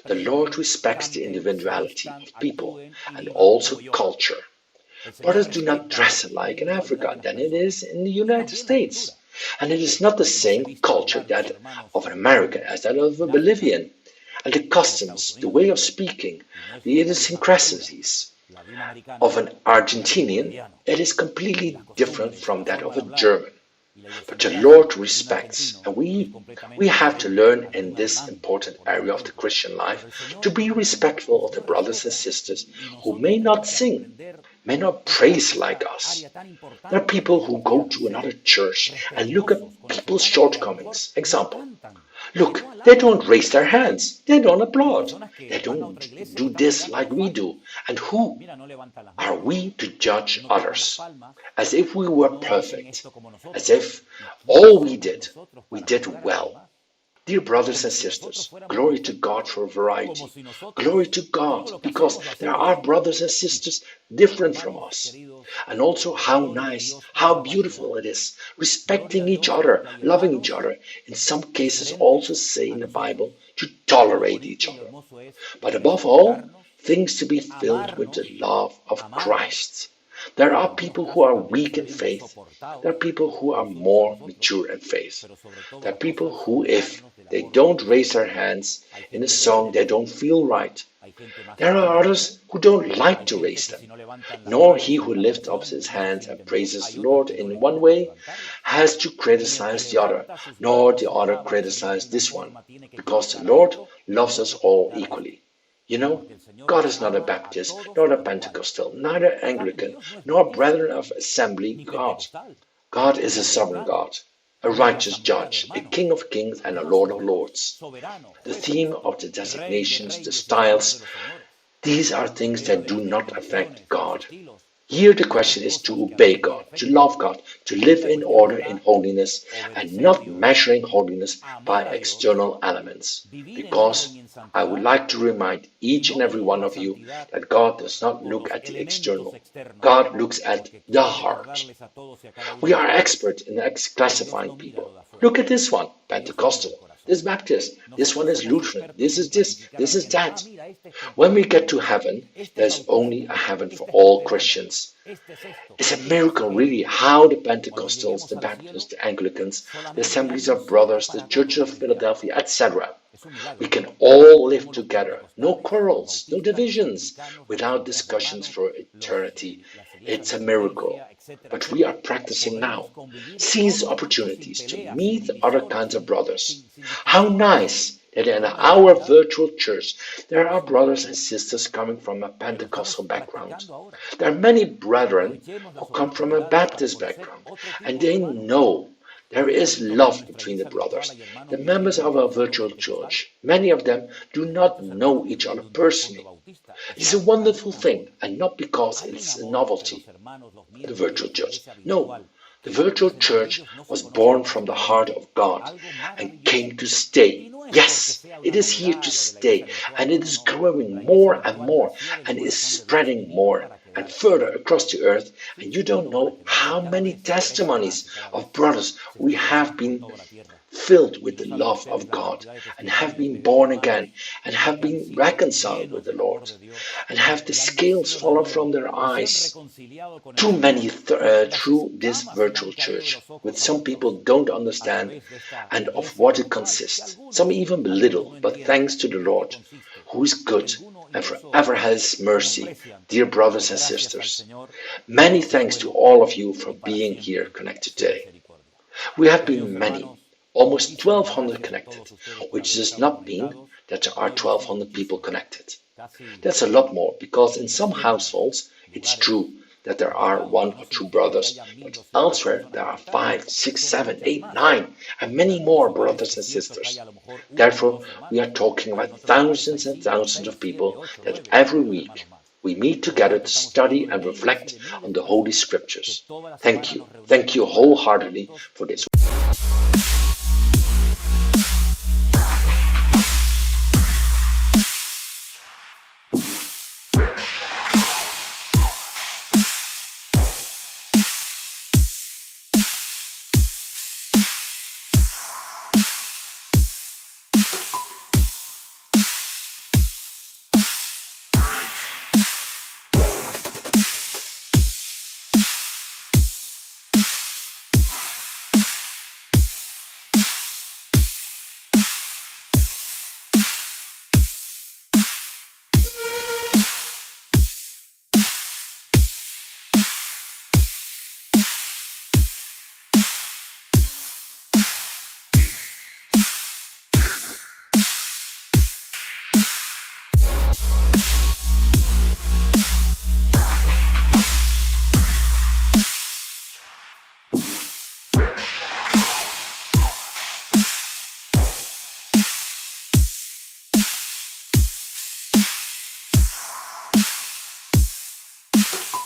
The Lord respects the individuality of people and also culture. Brothers do not dress alike in Africa than it is in the United States. And it is not the same culture that of an American as that of a Bolivian. And the customs, the way of speaking, the idiosyncrasies of an Argentinian, it is completely different from that of a German. But the Lord respects, and we have to learn in this important area of the Christian life to be respectful of the brothers and sisters who may not sing, may not praise like us. There are people who go to another church and look at people's shortcomings. Example, look, they don't raise their hands, they don't applaud, they don't do this like we do. And who are we to judge others? As if we were perfect, as if all we did well. Dear brothers and sisters, glory to God for variety. Glory to God, because there are brothers and sisters different from us. And also how nice, how beautiful it is, respecting each other, loving each other. In some cases also say in the Bible to tolerate each other. But above all, things to be filled with the love of Christ. There are people who are weak in faith. There are people who are more mature in faith. There are people who, if they don't raise their hands in a song, they don't feel right. There are others who don't like to raise them. Nor he who lifts up his hands and praises the Lord in one way has to criticize the other, nor the other criticize this one, because the Lord loves us all equally. You know, God is not a Baptist, nor a Pentecostal, neither Anglican, nor Brethren of Assembly God. God is a sovereign God, a righteous judge, a King of kings and a Lord of lords. The theme of the designations, the styles, these are things that do not affect God. Here the question is to obey God, to love God, to live in order in holiness, and not measuring holiness by external elements. Because I would like to remind each and every one of you that God does not look at the external. God looks at the heart. We are experts in classifying people. Look at this one, Pentecostal. This Baptist, this one is Lutheran, this is that. When we get to heaven, there's only a heaven for all Christians. It's a miracle really how the Pentecostals, the Baptists, the Anglicans, the Assemblies of Brothers, the Church of Philadelphia, etc. We can all live together, no quarrels, no divisions, without discussions for eternity. It's a miracle. But we are practicing now. Seize opportunities to meet other kinds of brothers. How nice that in our virtual church there are brothers and sisters coming from a Pentecostal background. There are many brethren who come from a Baptist background, and they know there is love between the brothers. The members of our virtual church, many of them do not know each other personally. It is a wonderful thing, and not because it's a novelty, the virtual church. No, The virtual church was born from the heart of God and came to stay. Yes, it is here to stay, and it is growing more and more and is spreading more and further across the earth. And you don't know how many testimonies of brothers we have been filled with the love of God and have been born again and have been reconciled with the Lord and have the scales fallen from their eyes. Too many through this virtual church, which some people don't understand and of what it consists. Some even belittle, but thanks to the Lord, who is good and forever has mercy, dear brothers and sisters. Many thanks to all of you for being here connected today. We have been many, almost 1,200 connected, which does not mean that there are 1,200 people connected. That's a lot more, because in some households it's true that there are 1 or 2 brothers, but elsewhere there are 5, 6, 7, 8, 9, and many more brothers and sisters. Therefore, we are talking about thousands and thousands of people that every week we meet together to study and reflect on the Holy Scriptures. Thank you wholeheartedly for this. Thank you.